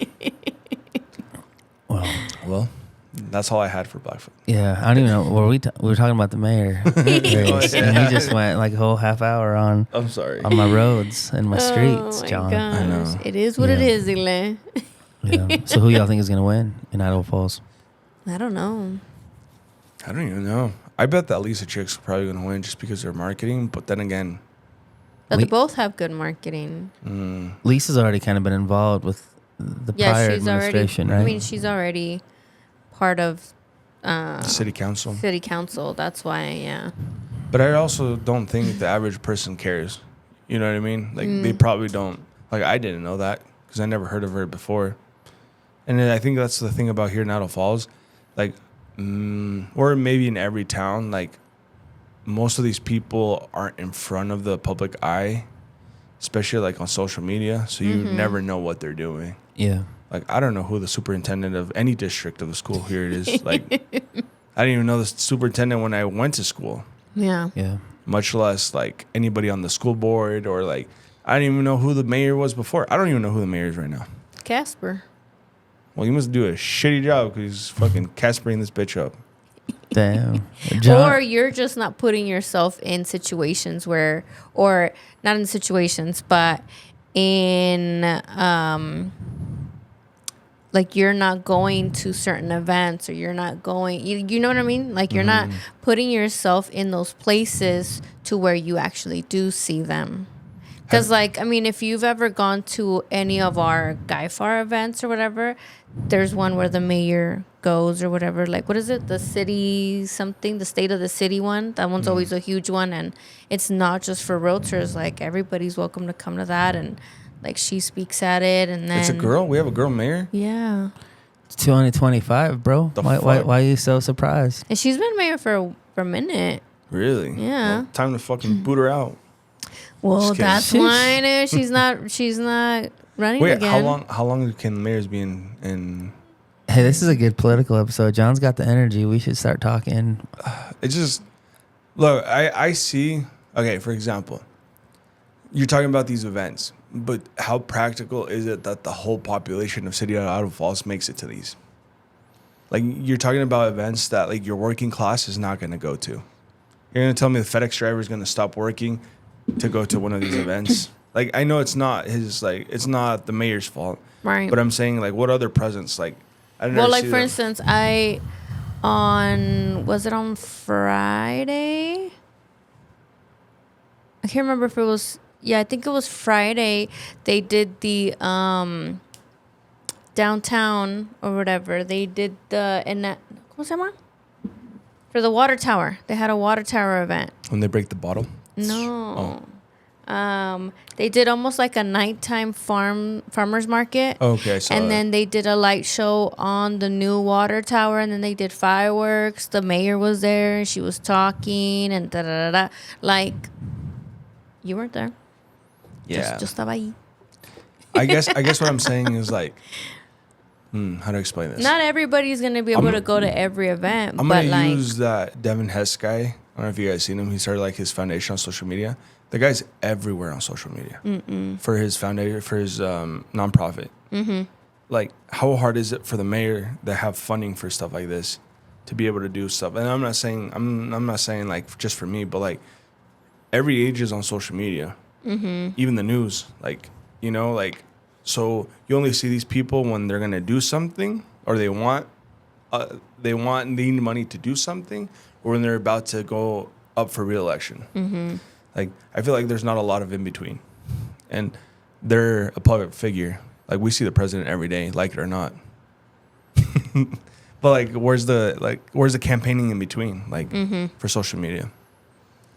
Well, that's all I had for Blackfoot. Yeah, I don't even know. We were talking about the mayor, race, and he just went like a whole half hour on I'm sorry. my roads and my streets, Oh my John. gosh. I know. It is what it Yeah. is, Ile. Yeah. So who y'all think is gonna win in Idaho Falls? I don't know. I don't even know. I bet that Lisa chick's probably gonna win just because they're marketing. But then again, But they We- both have good marketing. Lisa's already kind of been involved with the prior she's already. administration, right? I mean, she's already part of city council. city council. That's why, yeah. But I also don't think the average person cares. You know what I mean? Like they probably don't. Like I didn't know that because I never heard of her before. And then I think that's the thing about here in Idaho Falls, like, or maybe in every town, like most of these people aren't in front of the public eye, especially like on social media. So you never know what they're doing. yeah. Like I don't know who the superintendent of any district of the school here is. Like I didn't even know the superintendent when I went to school. Yeah. Yeah. Much less like anybody on the school board or like I didn't even know who the mayor was before. I don't even know who the mayor is right now. Casper. Well, he must do a shitty job because he's fucking Caspering this bitch up. Damn. Or you're just not putting yourself in situations where, or not in situations, but in, like you're not going to certain events or you're not going, you know what I mean? Like you're not putting yourself in those places to where you actually do see them. Because, like, I mean, if you've ever gone to any of our GuyFar events or whatever, there's one where the mayor goes or whatever. Like, what is it? The city something, the state of the city one. That one's always a huge one. And it's not just for realtors. Like, everybody's welcome to come to that. And, like, she speaks at it. And then. It's a girl? We have a girl mayor? Yeah. It's 2025, bro. Why are you so surprised? And she's been mayor for a minute. Really? Yeah. Well, time to fucking boot her out. Well, that's why she's not running Wait, again. how long can mayors be in Hey, this is a good political episode. John's got the energy. We should start talking. It's just, look, I see, okay, for example, you're talking about these events, but how practical is it that the whole population of City of Idaho Falls makes it to these? Like, you're talking about events that, like, your working class is not going to go to. You're going to tell me the FedEx driver is going to stop working to go to one of these events? Like, I know it's not it's not the mayor's fault. Right. But I'm saying, like, what other presents, like, I don't know. Well, like, for instance, was it on Friday? I can't remember if it was, I think it was Friday. They did the downtown or whatever. They did ¿cómo se llama? For the water tower. They had a water tower event. When they break the bottle? No. They did almost like a nighttime farmers market. Okay, so and then they did a light show on the new water tower, and then they did fireworks. The mayor was there, and she was talking, and da da da da. Like, you weren't there. yeah. Yo estaba ahí. I guess what I'm saying is, like, how to explain this? Not everybody's gonna be able to go to every event. I'm but gonna like, use that Devin Hess guy. I don't know if you guys seen him. He started, like, his foundation on social media. The guy's everywhere on social media for his foundation, for his nonprofit. Mm-hmm. Like, how hard is it for the mayor that have funding for stuff like this to be able to do stuff? And I'm not saying like just for me, but like every age is on social media, even the news. Like, you know, like, so you only see these people when they're gonna do something, or they need money to do something, or when they're about to go up for re-election. Mm-hmm. Like, I feel like there's not a lot of in between, and they're a public figure. Like, we see the president every day, like it or not. But like, where's the campaigning in between, like, for social media,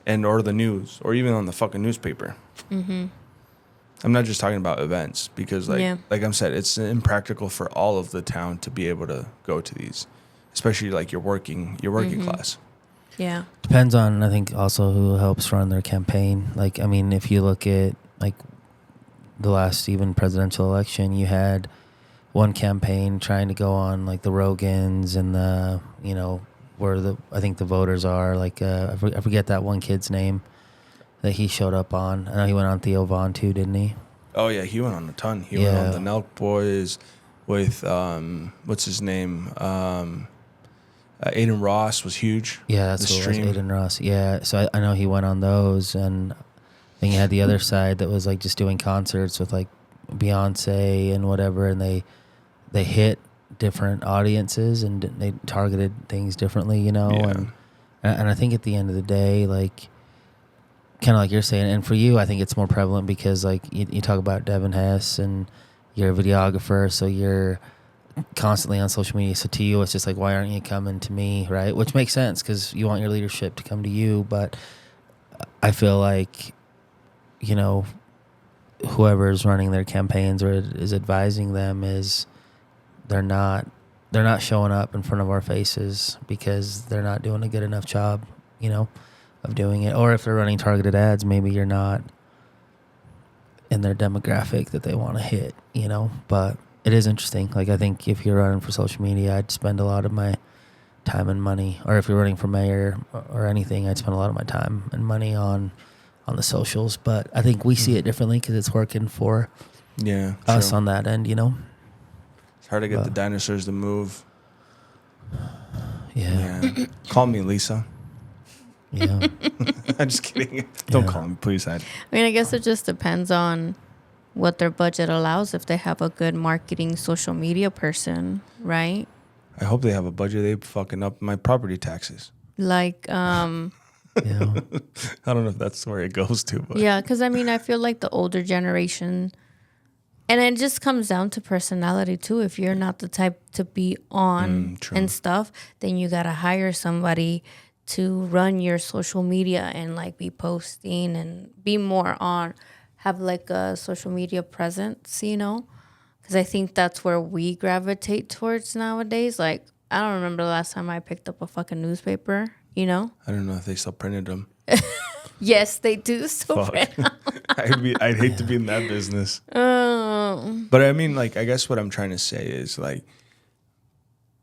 or the news, or even on the fucking newspaper? Mm-hmm. I'm not just talking about events, because like I'm said, it's impractical for all of the town to be able to go to these, especially like your working class. yeah. Depends on, I think, also who helps run their campaign. Like, I mean, if you look at, like, the last even presidential election, you had one campaign trying to go on, like, the Rogans and the, you know, where I think the voters are. Like, I forget that one kid's name that he showed up on. I know he went on Theo Vaughn too, didn't he? Oh, yeah, he went on a ton. He went on the Nelk Boys with, what's his name? Aiden Ross was huge. Yeah, that's what it was, Aiden Ross. Yeah, so I know he went on those, and then you had the other side that was like just doing concerts with like Beyonce and whatever, and they hit different audiences and they targeted things differently, you know. Yeah. And I think at the end of the day, like, kind of like you're saying, and for you, I think it's more prevalent because like you talk about Devin Hess and you're a videographer, so you're constantly on social media. So to you, it's just like, why aren't you coming to me, right? Which makes sense because you want your leadership to come to you. But I feel like, you know, whoever's running their campaigns or is advising them they're not showing up in front of our faces because they're not doing a good enough job, you know, of doing it. Or if they're running targeted ads, maybe you're not in their demographic that they want to hit, you know. But it is interesting. Like, I think if you're running for social media, I'd spend a lot of my time and money, or if you're running for mayor or anything, I'd spend a lot of my time and money on the socials. But I think we see it differently because it's working for us on that end, you know. It's hard to get the dinosaurs to move. Yeah. Call me Lisa. Yeah. I'm just kidding. Don't call me, please. I mean, I guess it just depends on what their budget allows. If they have a good marketing social media person, right? I hope they have a budget. They fucking up my property taxes. Like, Yeah. I don't know if that's where it goes to, but Yeah, because I mean, I feel like the older generation, and it just comes down to personality too. If you're not the type to be on true. and stuff, then you gotta hire somebody to run your social media and like be posting and be more on, have like a social media presence, you know? Because I think that's where we gravitate towards nowadays. Like, I don't remember the last time I picked up a fucking newspaper, you know? I don't know if they still printed them. Yes, they do. So Fuck. I'd hate to be in that business. um, But I mean, like, I guess what I'm trying to say is like,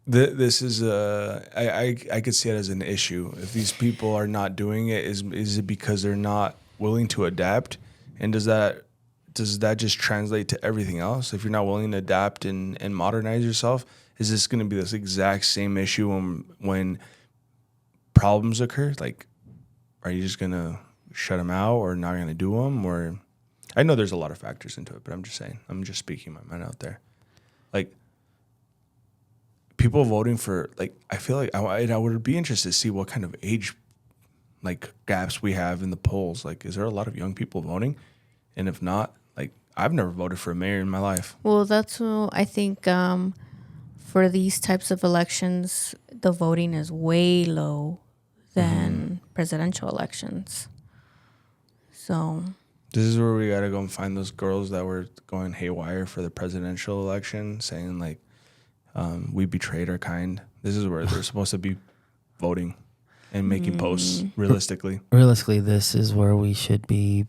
this is I could see it as an issue. If these people are not doing it, is it because they're not willing to adapt? And does that just translate to everything else? If you're not willing to adapt and modernize yourself, is this going to be this exact same issue when problems occur? Like, are you just going to shut them out or not going to do them? Or I know there's a lot of factors into it, but I'm just saying, I'm just speaking my mind out there. Like, people voting for, like, I feel like I would be interested to see what kind of age, like, gaps we have in the polls. Like, is there a lot of young people voting? And if not, like, I've never voted for a mayor in my life. well, that's what I think for these types of elections, the voting is way low than presidential elections. So, This is where we got to go and find those girls that were going haywire for the presidential election, saying, like, we betrayed our kind. This is where they're supposed to be voting and making posts realistically. Realistically, this is where we should be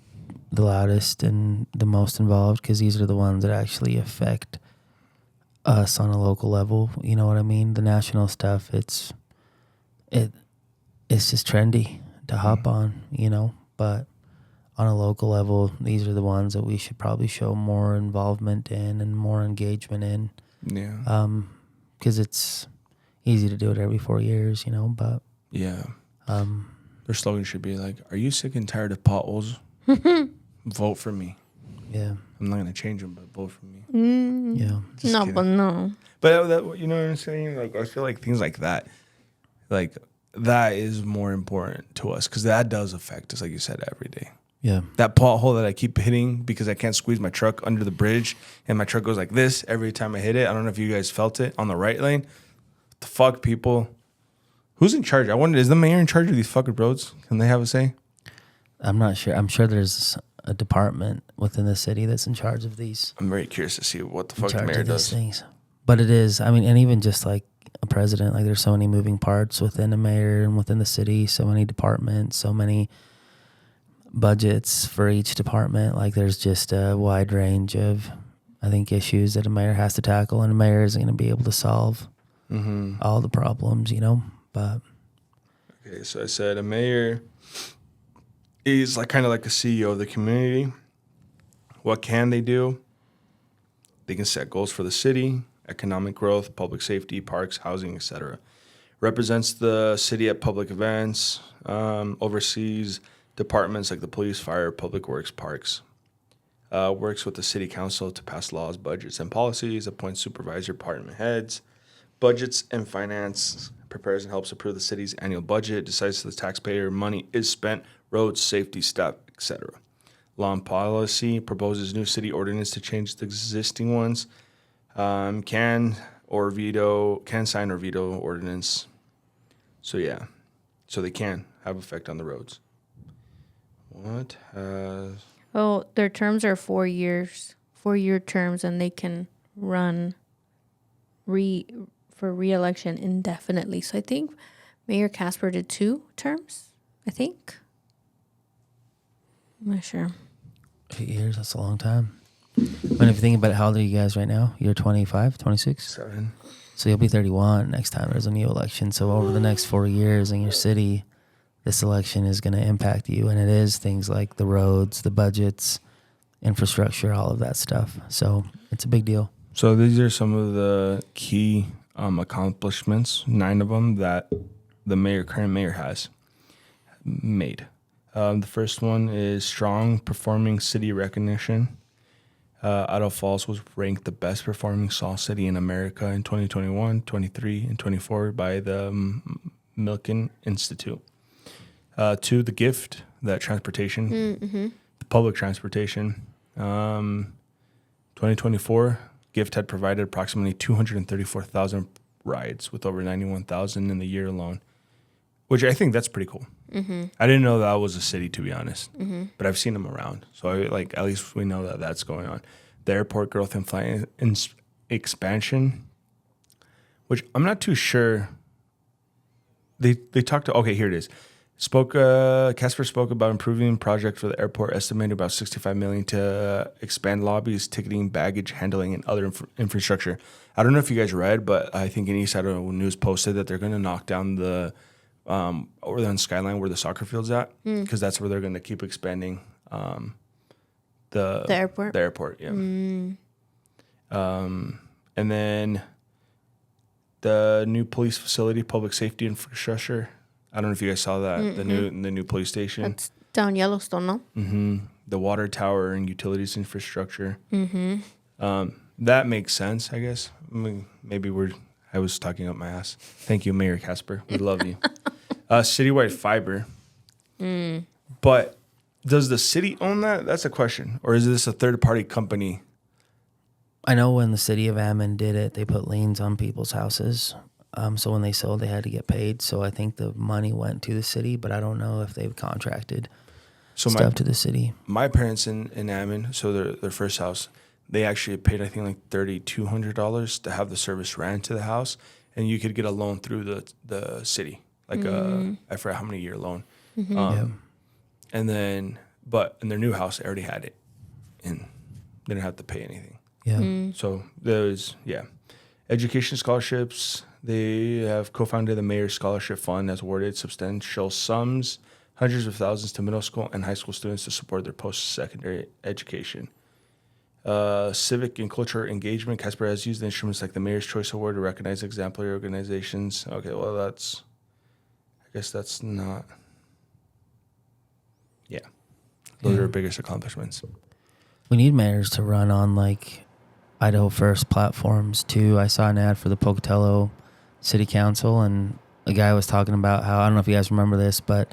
the loudest and the most involved, because these are the ones that actually affect us on a local level. You know what I mean? The national stuff, it's just trendy to hop on, you know, but on a local level, these are the ones that we should probably show more involvement in and more engagement in. Yeah. Because it's easy to do it every 4 years, you know, but Yeah. Their slogan should be like, "Are you sick and tired of potholes? Vote for me." yeah, I'm not gonna change them, but vote for me. yeah. Just no, kidding. but no. But you know what I'm saying? Like, I feel like things like that, like, that is more important to us because that does affect us, like you said, every day. Yeah. That pothole that I keep hitting because I can't squeeze my truck under the bridge, and my truck goes like this every time I hit it. I don't know if you guys felt it on the right lane. What the fuck, people? Who's in charge? I wonder, is the mayor in charge of these fucking roads? Can they have a say? I'm not sure. I'm sure there's a department within the city that's in charge of these. I'm very curious to see what the fuck the charge mayor of these does. things. But it is, I mean, and even just like a president, like there's so many moving parts within a mayor and within the city, so many departments, so many budgets for each department. Like there's just a wide range of, I think, issues that a mayor has to tackle, and a mayor isn't going to be able to solve all the problems, you know. But okay, so I said a mayor is like kind of like a CEO of the community. What can they do? They can set goals for the city, economic growth, public safety, parks, housing, etc. Represents the city at public events, oversees departments like the police, fire, public works, parks. Works with the city council to pass laws, budgets, and policies, appoints supervisor department heads, budgets and finance, prepares and helps approve the city's annual budget, decides the taxpayer money is spent, roads, safety, staff, etc. Law and policy, proposes new city ordinance to change the existing ones, can sign or veto ordinance. So yeah, so they can have effect on the roads. What has... Oh, their terms are 4 years, 4-year terms, and they can run for re-election indefinitely. So I think Mayor Casper did 2 terms, I think. I'm not sure. 8 years, that's a long time. But if you think about it, how old are you guys right now? You're 25, 26? 7. So you'll be 31 next time there's a new election. So over the next 4 years in your city, this election is going to impact you. And it is things like the roads, the budgets, infrastructure, all of that stuff. So it's a big deal. So these are some of the key accomplishments, 9 of them, that the current mayor has made. The first one is strong performing city recognition. Idaho Falls was ranked the best performing small city in America in 2021, 23, and 24 by the Milken Institute. To the gift, that transportation, the public transportation. 2024, Gift had provided approximately 234,000 rides with over 91,000 in the year alone, which I think that's pretty cool. I didn't know that was a city, to be honest, but I've seen them around. So at least we know that that's going on. The airport growth and flight expansion, which I'm not too sure. They talked to, okay, here it is. Casper spoke about improving project for the airport, estimated about $65 million to expand lobbies, ticketing, baggage handling, and other infrastructure. I don't know if you guys read, but I think in East Idaho News posted that they're going to knock down the over there on Skyline where the soccer field's at, because that's where they're going to keep expanding the airport. The airport, yeah. And then the new police facility, public safety infrastructure. I don't know if you guys saw that, the new police station. That's down Yellowstone, no? The water tower and utilities infrastructure. That makes sense, I guess. I mean, I was talking up my ass. Thank you, Mayor Casper. We love you. Citywide fiber. But does the city own that? That's a question. Or is this a third-party company? I know when the city of Ammon did it, they put liens on people's houses. So when they sold, they had to get paid. So I think the money went to the city, but I don't know if they've contracted stuff to the city. My parents in Ammon, so their first house, they actually paid, I think, like $3,200 to have the service ran to the house, and you could get a loan through the city, like I forgot how many year loan. And then, but in their new house, they already had it, and they didn't have to pay anything. Yeah. So there's education scholarships. They have co-founded the Mayor's Scholarship Fund, has awarded substantial sums, hundreds of thousands to middle school and high school students to support their post-secondary education. Civic and cultural engagement. Casper has used instruments like the Mayor's Choice Award to recognize exemplary organizations. Okay, well, I guess that's not. Yeah. Those are our biggest accomplishments. We need mayors to run on like Idaho First platforms too. I saw an ad for the Pocatello City Council, and a guy was talking about how, I don't know if you guys remember this, but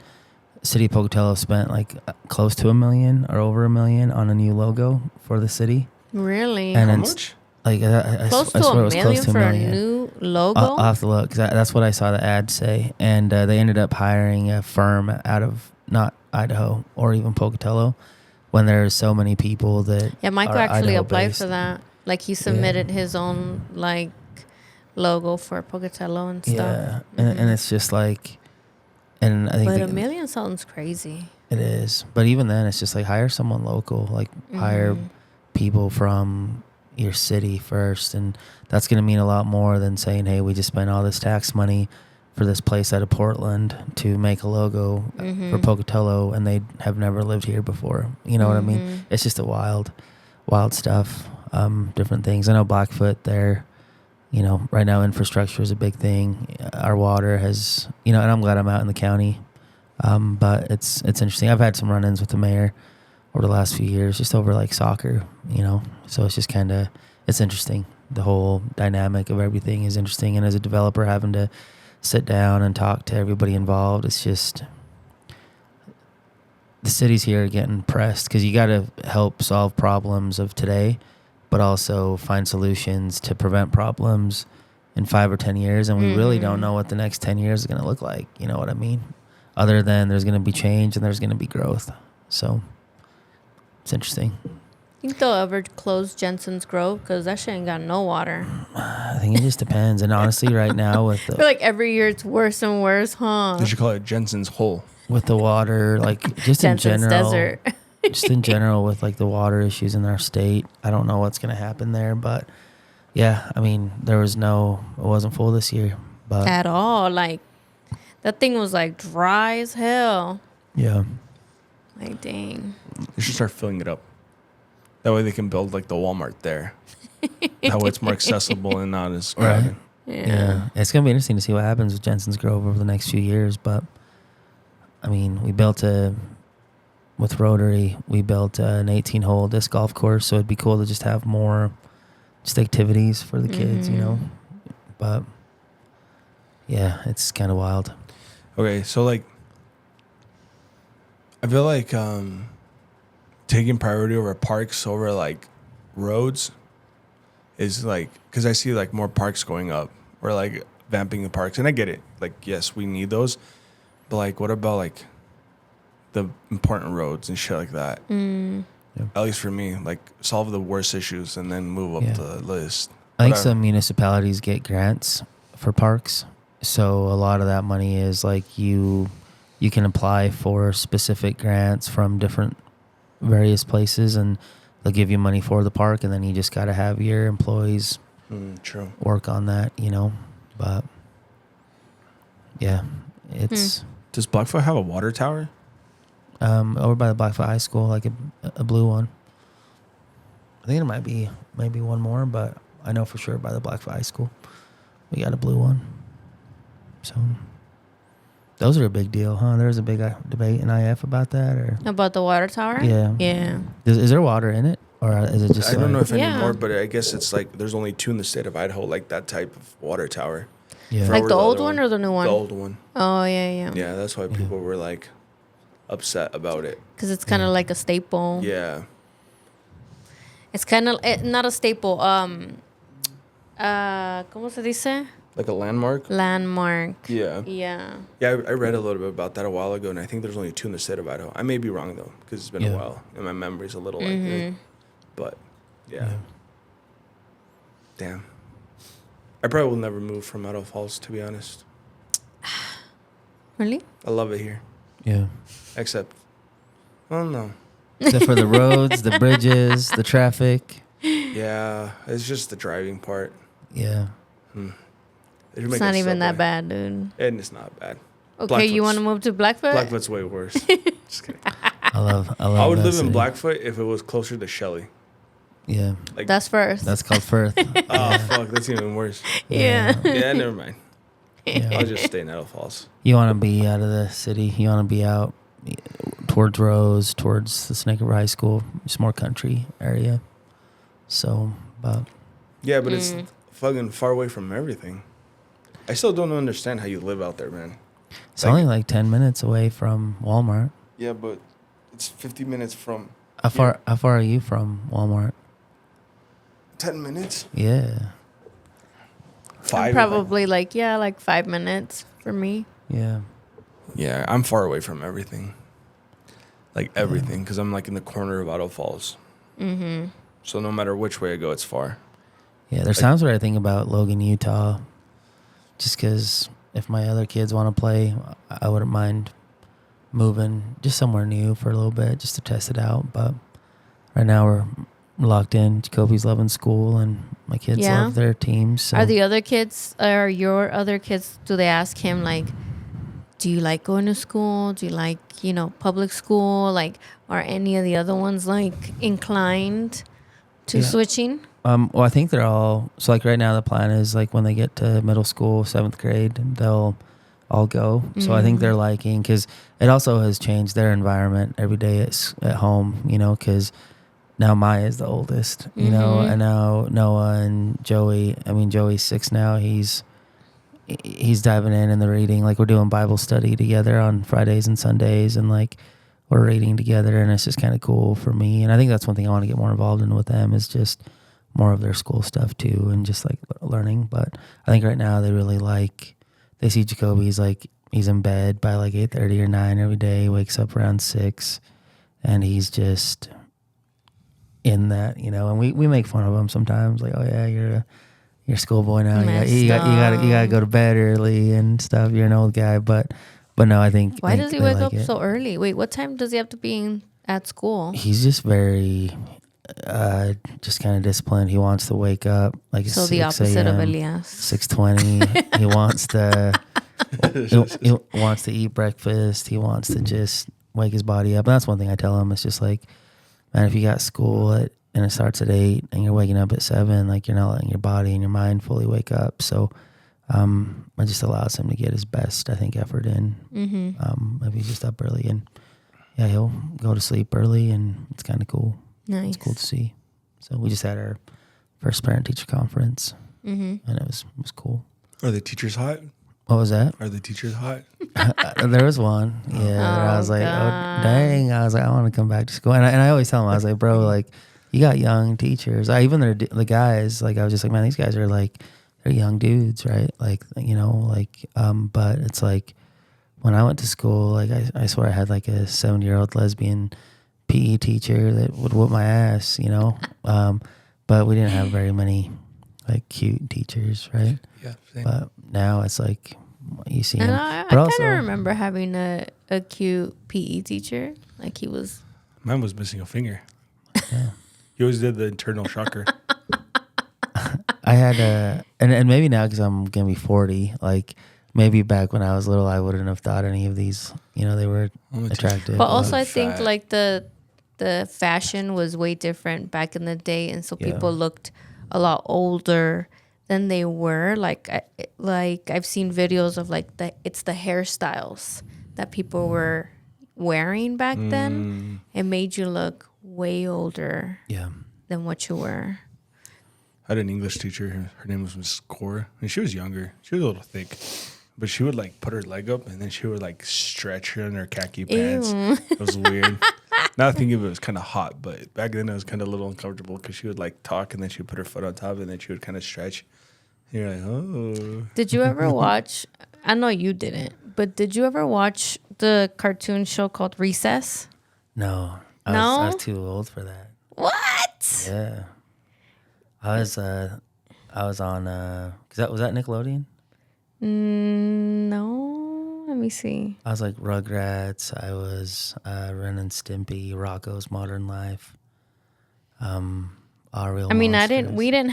City of Pocatello spent like close to $1 million or over $1 million on a new logo for the city. Really? And How it's much? like I Close swear to it was $1 close million to $1 for a million. new logo? I'll have to look, 'cause that's what I saw the ad say. And they ended up hiring a firm out of not Idaho or even Pocatello, when there's so many people that Yeah, Michael are actually applied Idaho-based. for that. Like, he submitted his own, like, logo for Pocatello and stuff. Yeah, and it's just like, and I think But $1 million sounds crazy. it is. But even then, it's just like hire someone local, like hire people from your city first, and that's going to mean a lot more than saying, hey, we just spent all this tax money for this place out of Portland to make a logo for Pocatello, and they have never lived here before. You know what I mean? It's just a wild stuff. Different things. I know Blackfoot there, right now infrastructure is a big thing. Our water has, and I'm glad I'm out in the county. But it's interesting. I've had some run-ins with the mayor over the last few years, just over like soccer, so it's just it's interesting. The whole dynamic of everything is interesting. And as a developer, having to sit down and talk to everybody involved, it's just, the cities here are getting pressed because you got to help solve problems of today, but also find solutions to prevent problems in 5 or 10 years. And we really don't know what the next 10 years is going to look like. You know what I mean? Other than there's going to be change and there's going to be growth. So it's interesting. Think they'll ever close Jensen's Grove? Because that shit ain't got no water. I think it just depends. And honestly, right now with I feel like every year it's worse and worse, huh? They should call it Jensen's Hole. with the water, like just Jensen's in general, Desert. just in general with like the water issues in our state. I don't know what's going to happen there, but yeah, I mean, it wasn't full this year, but At all. Like, that thing was like dry as hell. yeah. Like, dang. They should start filling it up. That way they can build like the Walmart there. That way it's more accessible and not as crowded. Yeah. It's going to be interesting to see what happens with Jensen's Grove over the next few years. But, I mean, with Rotary, we built an 18-hole disc golf course. So it'd be cool to just have more just activities for the kids, But, yeah, it's kind of wild. Okay, so like I feel like taking priority over parks over like roads is like, because I see like more parks going up or like vamping the parks, and I get it. Like, yes, we need those, but like, what about like the important roads and shit like that? Yeah. At least for me, like solve the worst issues and then move up the list. I think some municipalities get grants for parks, so a lot of that money is like you can apply for specific grants from different various places, and they'll give you money for the park, and then you just got to have your employees True. work on that, you know. But yeah, it's Does Blackfoot have a water tower? over by the Blackfoot High School, like a blue one. I think there might be one more, but I know for sure by the Blackfoot High School we got a blue one. So those are a big deal, huh? There was a big debate in IF about that, or About the water tower? yeah. Is there water in it, or is it just? I don't know if Yeah. anymore, but I guess it's like there's only 2 in the state of Idaho, like that type of water tower. Yeah. Like the old other one or the new one? The old one. Oh, yeah. Yeah, that's why people were like upset about it. Because it's kind of like a staple. Yeah. It's kind of not a staple. ¿Cómo se dice? Like a landmark? Landmark. Yeah. Yeah. Yeah, I read a little bit about that a while ago, and I think there's only 2 in the state of Idaho. I may be wrong, though, because it's been a while, and my memory's a little like that. But, yeah. Damn. I probably will never move from Idaho Falls, to be honest. Really? I love it here. Yeah. Except, well, no. Except for the roads, the bridges, the traffic. Yeah, it's just the driving part. Yeah. It's not even that bad, dude. And it's not bad. Okay, you want to move to Blackfoot? Blackfoot's way worse. Just kidding. I love. I would that live city. in Blackfoot if it was closer to Shelley. Yeah. Like, That's first. That's called Firth. oh, fuck, that's even worse. Yeah. Yeah, never mind. Yeah. I'll just stay in Idaho Falls. You want to be out of the city. You want to be out towards Rose, towards the Snake River High School. It's more country area. So, but Yeah, but it's fucking far away from everything. I still don't understand how you live out there, man. it's only like 10 minutes away from Walmart. Yeah, but it's 50 minutes from How far are you from Walmart? 10 minutes? Yeah. 5. Probably like 5 minutes for me. Yeah. Yeah, I'm far away from everything. Like everything, because I'm like in the corner of Idaho Falls. Mm-hmm. So no matter which way I go, it's far. Yeah, there's times where I think about Logan, Utah, just because if my other kids want to play, I wouldn't mind moving just somewhere new for a little bit just to test it out. But right now we're locked in. Jacoby's loving school, and my kids love their teams. So. Are your other kids, do they ask him, like, do you like going to school? Do you like, public school? Like, are any of the other ones, like, inclined to switching? Well, I think they're all, so like right now the plan is like when they get to middle school, 7th grade, they'll all go. So I think they're liking, because it also has changed their environment every day at home, because now Maya's the oldest, and now Noah and Joey, Joey's 6 now. He's diving in the reading. Like, we're doing Bible study together on Fridays and Sundays, and like we're reading together, and it's just kind of cool for me. And I think that's one thing I want to get more involved in with them, is just more of their school stuff too, and just like learning. But I think right now they see Jacoby, he's in bed by like 8:30 or 9 every day, wakes up around 6, and he's just in that, and we make fun of him sometimes, like, oh yeah, you're a schoolboy now, you gotta go to bed early and stuff, you're an old guy. But no, I think, why does he wake up it. so early? Wait, what time does he have to be at school? He's just very just kind of disciplined. He wants to wake up like So the opposite of Elias. 6:20. He wants to he wants to eat breakfast. He wants to just wake his body up. And that's one thing I tell him. It's just like, man, if you got school and it starts at 8 and you're waking up at 7, like, you're not letting your body and your mind fully wake up. So it just allows him to get his best, I think, effort in. If he's just up early, and yeah, he'll go to sleep early, and it's kind of cool. Nice. It's cool to see. So we just had our first parent teacher conference, and it was cool. Are the teachers hot? What was that? Are the teachers hot? There was one. Yeah. I was like, God. oh, dang. I was like, I want to come back to school. And I always tell them, I was like, bro, like, you got young teachers. Even the guys, like, I was just like, man, these guys are like, they're young dudes, right? Like, you know, like, but it's like, when I went to school, like, I swear I had like a 70-year-old lesbian PE teacher that would whoop my ass, you know? But we didn't have very many, like, cute teachers, right? Yeah, same. But now it's like, you see him. And I But kind of remember having a cute PE teacher. Like he was. Mine was missing a finger. Yeah. He always did the internal shocker. I had and maybe now because I'm gonna be 40, like maybe back when I was little, I wouldn't have thought any of these. You know, they were attractive. But also, I Fat. think like the fashion was way different back in the day, and so people looked a lot older than they were. Like I've seen videos of like the hairstyles that people were wearing back then. It made you look way older than what you were. I had an English teacher. Her name was Miss Cora, and she was younger. She was a little thick, but she would like put her leg up, and then she would like stretch her in her khaki pants. It was weird. Now I think of it, was kind of hot, but back then it was kind of a little uncomfortable because she would like talk, and then she would put her foot on top, and then she would kind of stretch. And you're like, oh. Did you ever watch? I know you didn't, but did you ever watch the cartoon show called Recess? No, I was too old for that. What? Yeah, I was on. Was that Nickelodeon? No, let me see. I was like Rugrats. I was Ren and Stimpy, Rocco's Modern Life. Our Real. I mean, Monsters. we didn't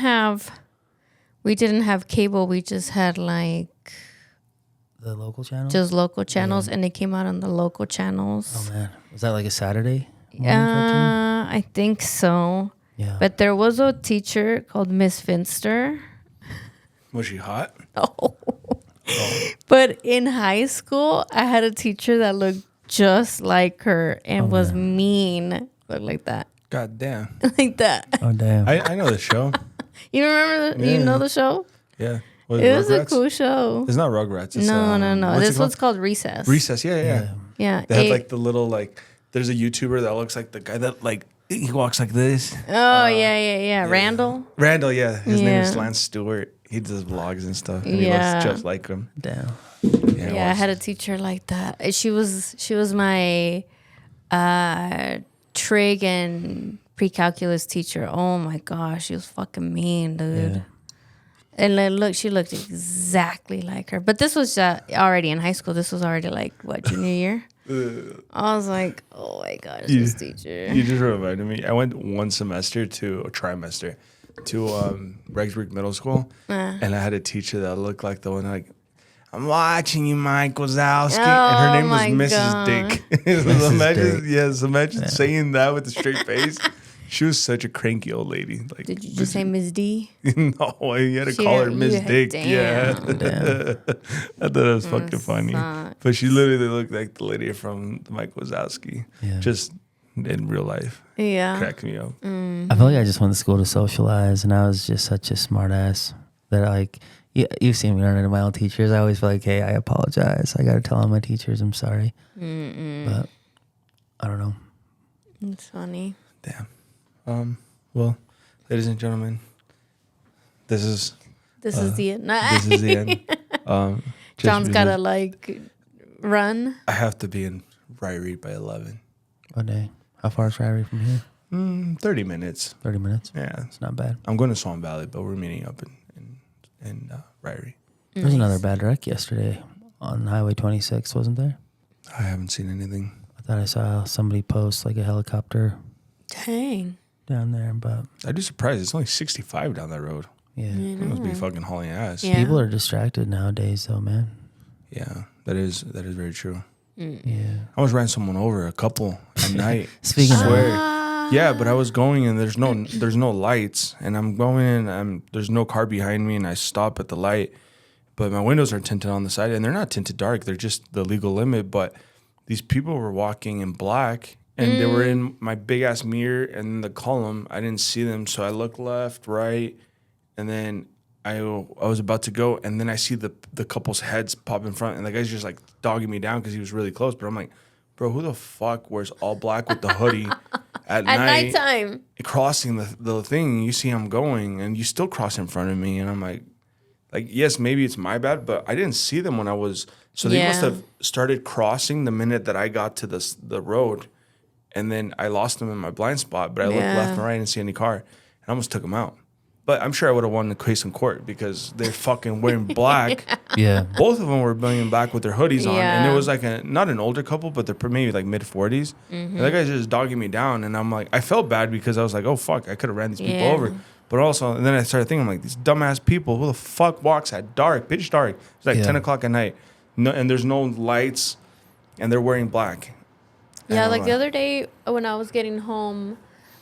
have cable. We just had like The local channel. just local channels, and they came out on the local channels. Oh man, was that like a Saturday morning cartoon? I think so. Yeah. But there was a teacher called Miss Finster. Was she hot? Oh. But in high school, I had a teacher that looked just like her and was mean. Looked like that. God damn. Like that. Oh damn. I know the show. You remember you know the show? Yeah. It was a cool show. It's not Rugrats. It's, No. what's This it one's called Recess. Recess. Yeah. Yeah. They had like the little like. There's a YouTuber that looks like the guy that like he walks like this. Oh yeah. Randall. Randall. Yeah. His name is Yeah. Lance Stewart. He does vlogs and stuff. And he Yeah. looks just like him. Damn. Yeah, I had a teacher like that. She was my trig and pre-calculus teacher. Oh my gosh, she was fucking mean, dude. Yeah. And she looked exactly like her. But this was already in high school. This was already like what, junior year? I was like, oh my gosh, this teacher. You just reminded me. I went one trimester to Rexburg Middle School, and I had a teacher that looked like the one like, I'm watching you, Mike Wazowski. And her name was my Mrs. God. Dick. Dick. Imagine saying that with a straight face. She was such a cranky old lady. Like, Did you just say Ms. D? no, you had to She call her had- Miss you had- Dick. damn. Yeah. Damn. I thought it was fucking funny. sucks. But she literally looked like the lady from Mike Wazowski. Yeah. Just in real life. Yeah. Cracked me up. I feel like I just went to school to socialize, and I was just such a smart ass that like you've seen me run into my own teachers. I always feel like, hey, I apologize. I got to tell all my teachers I'm sorry. But I don't know. It's funny. Damn. Well, ladies and gentlemen, this is This is the end. this is the end. Just John's because gotta like run. I have to be in Ryrie by 11. What day? How far is Ryrie from here? 30 minutes. 30 minutes. Yeah. It's not bad. I'm going to Swan Valley, but we're meeting up in Ryrie. There was another bad wreck yesterday on Highway 26, wasn't there? I haven't seen anything. I thought I saw somebody post like a helicopter Dang. down there, but I'd be surprised. It's only 65 down that road. yeah. It must be fucking hauling ass. Yeah. People are distracted nowadays, though, man. Yeah, that is very true. Yeah. I almost ran someone over, a couple at night. Speaking of- Swear. Yeah, but I was going and there's no lights, and I'm going and there's no car behind me, and I stop at the light, but my windows are tinted on the side, and they're not tinted dark. They're just the legal limit. But these people were walking in black, and they were in my big ass mirror and the column. I didn't see them, so I looked left, right, and then I was about to go, and then I see the couple's heads pop in front, and the guy's just like dogging me down because he was really close. But I'm like, bro, who the fuck wears all black with the hoodie at nighttime crossing the thing? You see him going, and you still cross in front of me, and I'm like, yes, maybe it's my bad, but I didn't see them when I was. So they must have started crossing the minute that I got to the road, and then I lost them in my blind spot. But I looked left and right and didn't see any car, and I almost took them out. But I'm sure I would have won the case in court because they're fucking wearing black. Yeah. Both of them were wearing black with their hoodies on. And it was like not an older couple, but they're maybe like mid-40s. And that guy's just dogging me down. And I'm like, I felt bad because I was like, oh, fuck, I could have ran these people over. But also, and then I started thinking, I'm like, these dumbass people, who the fuck walks at dark, pitch dark? It's like 10 o'clock at night. No, and there's no lights, and they're wearing black. Yeah, like the other day when I was getting home,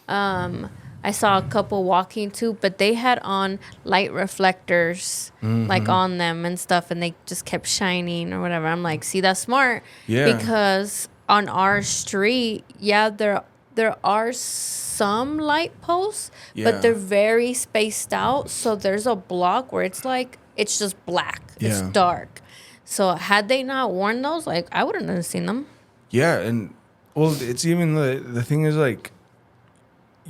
I saw a couple walking too, but they had on light reflectors like on them and stuff, and they just kept shining or whatever. I'm like, see, that's smart. Yeah. Because on our street, there are some light posts, but they're very spaced out. So there's a block where it's like, it's just black. It's dark. So had they not worn those, like, I wouldn't have seen them. Yeah, and well, it's even the thing is like,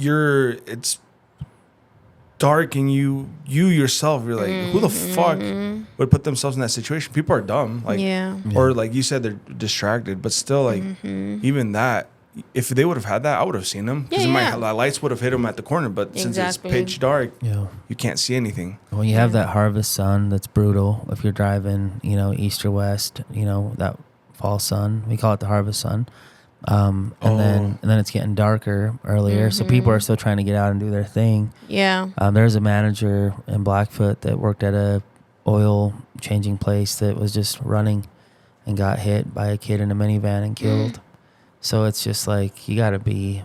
it's dark and you yourself, you're like, who the fuck would put themselves in that situation? People are dumb, like, or like you said, they're distracted, but still, like, even that, if they would have had that, I would have seen them because my lights would have hit them at the corner. But since it's pitch dark, you can't see anything. When you have that harvest sun, that's brutal. If you're driving, east or west, that fall sun, we call it the harvest sun. And then it's getting darker earlier, so people are still trying to get out and do their thing. There's a manager in Blackfoot that worked at a oil changing place that was just running and got hit by a kid in a minivan and killed. So it's just like, you gotta be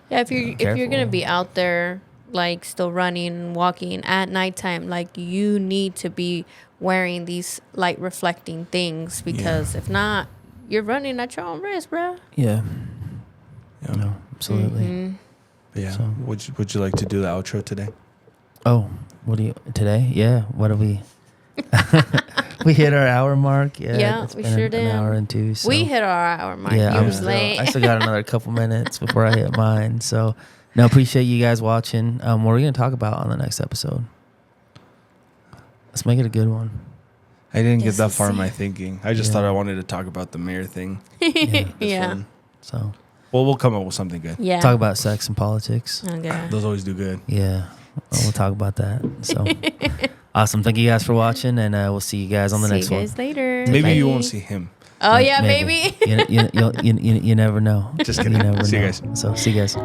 if you're gonna be out there like still running and walking at nighttime, like, you need to be wearing these light reflecting things, because if not, you're running at your own risk, bro. Yeah. No, absolutely. Yeah. So, would you like to do the outro today? Oh, today? Yeah. What do we? We hit our hour mark. Yeah, we sure did. An hour and two. So. We hit our hour mark. Yeah, I was late. I still got another couple minutes before I hit mine. So, no, appreciate you guys watching. What are we gonna talk about on the next episode? Let's make it a good one. I didn't get that far in my thinking. I just thought I wanted to talk about the mayor thing. Yeah. So. Well, we'll come up with something good. Yeah. Talk about sex and politics. Okay. Those always do good. Yeah. Well, we'll talk about that. So. Awesome. Thank you guys for watching, and we'll see you guys on the next one. See you guys later. Maybe you won't see him. Oh, yeah, maybe. You never know. Just kidding. You never see know. you guys. So, see you guys.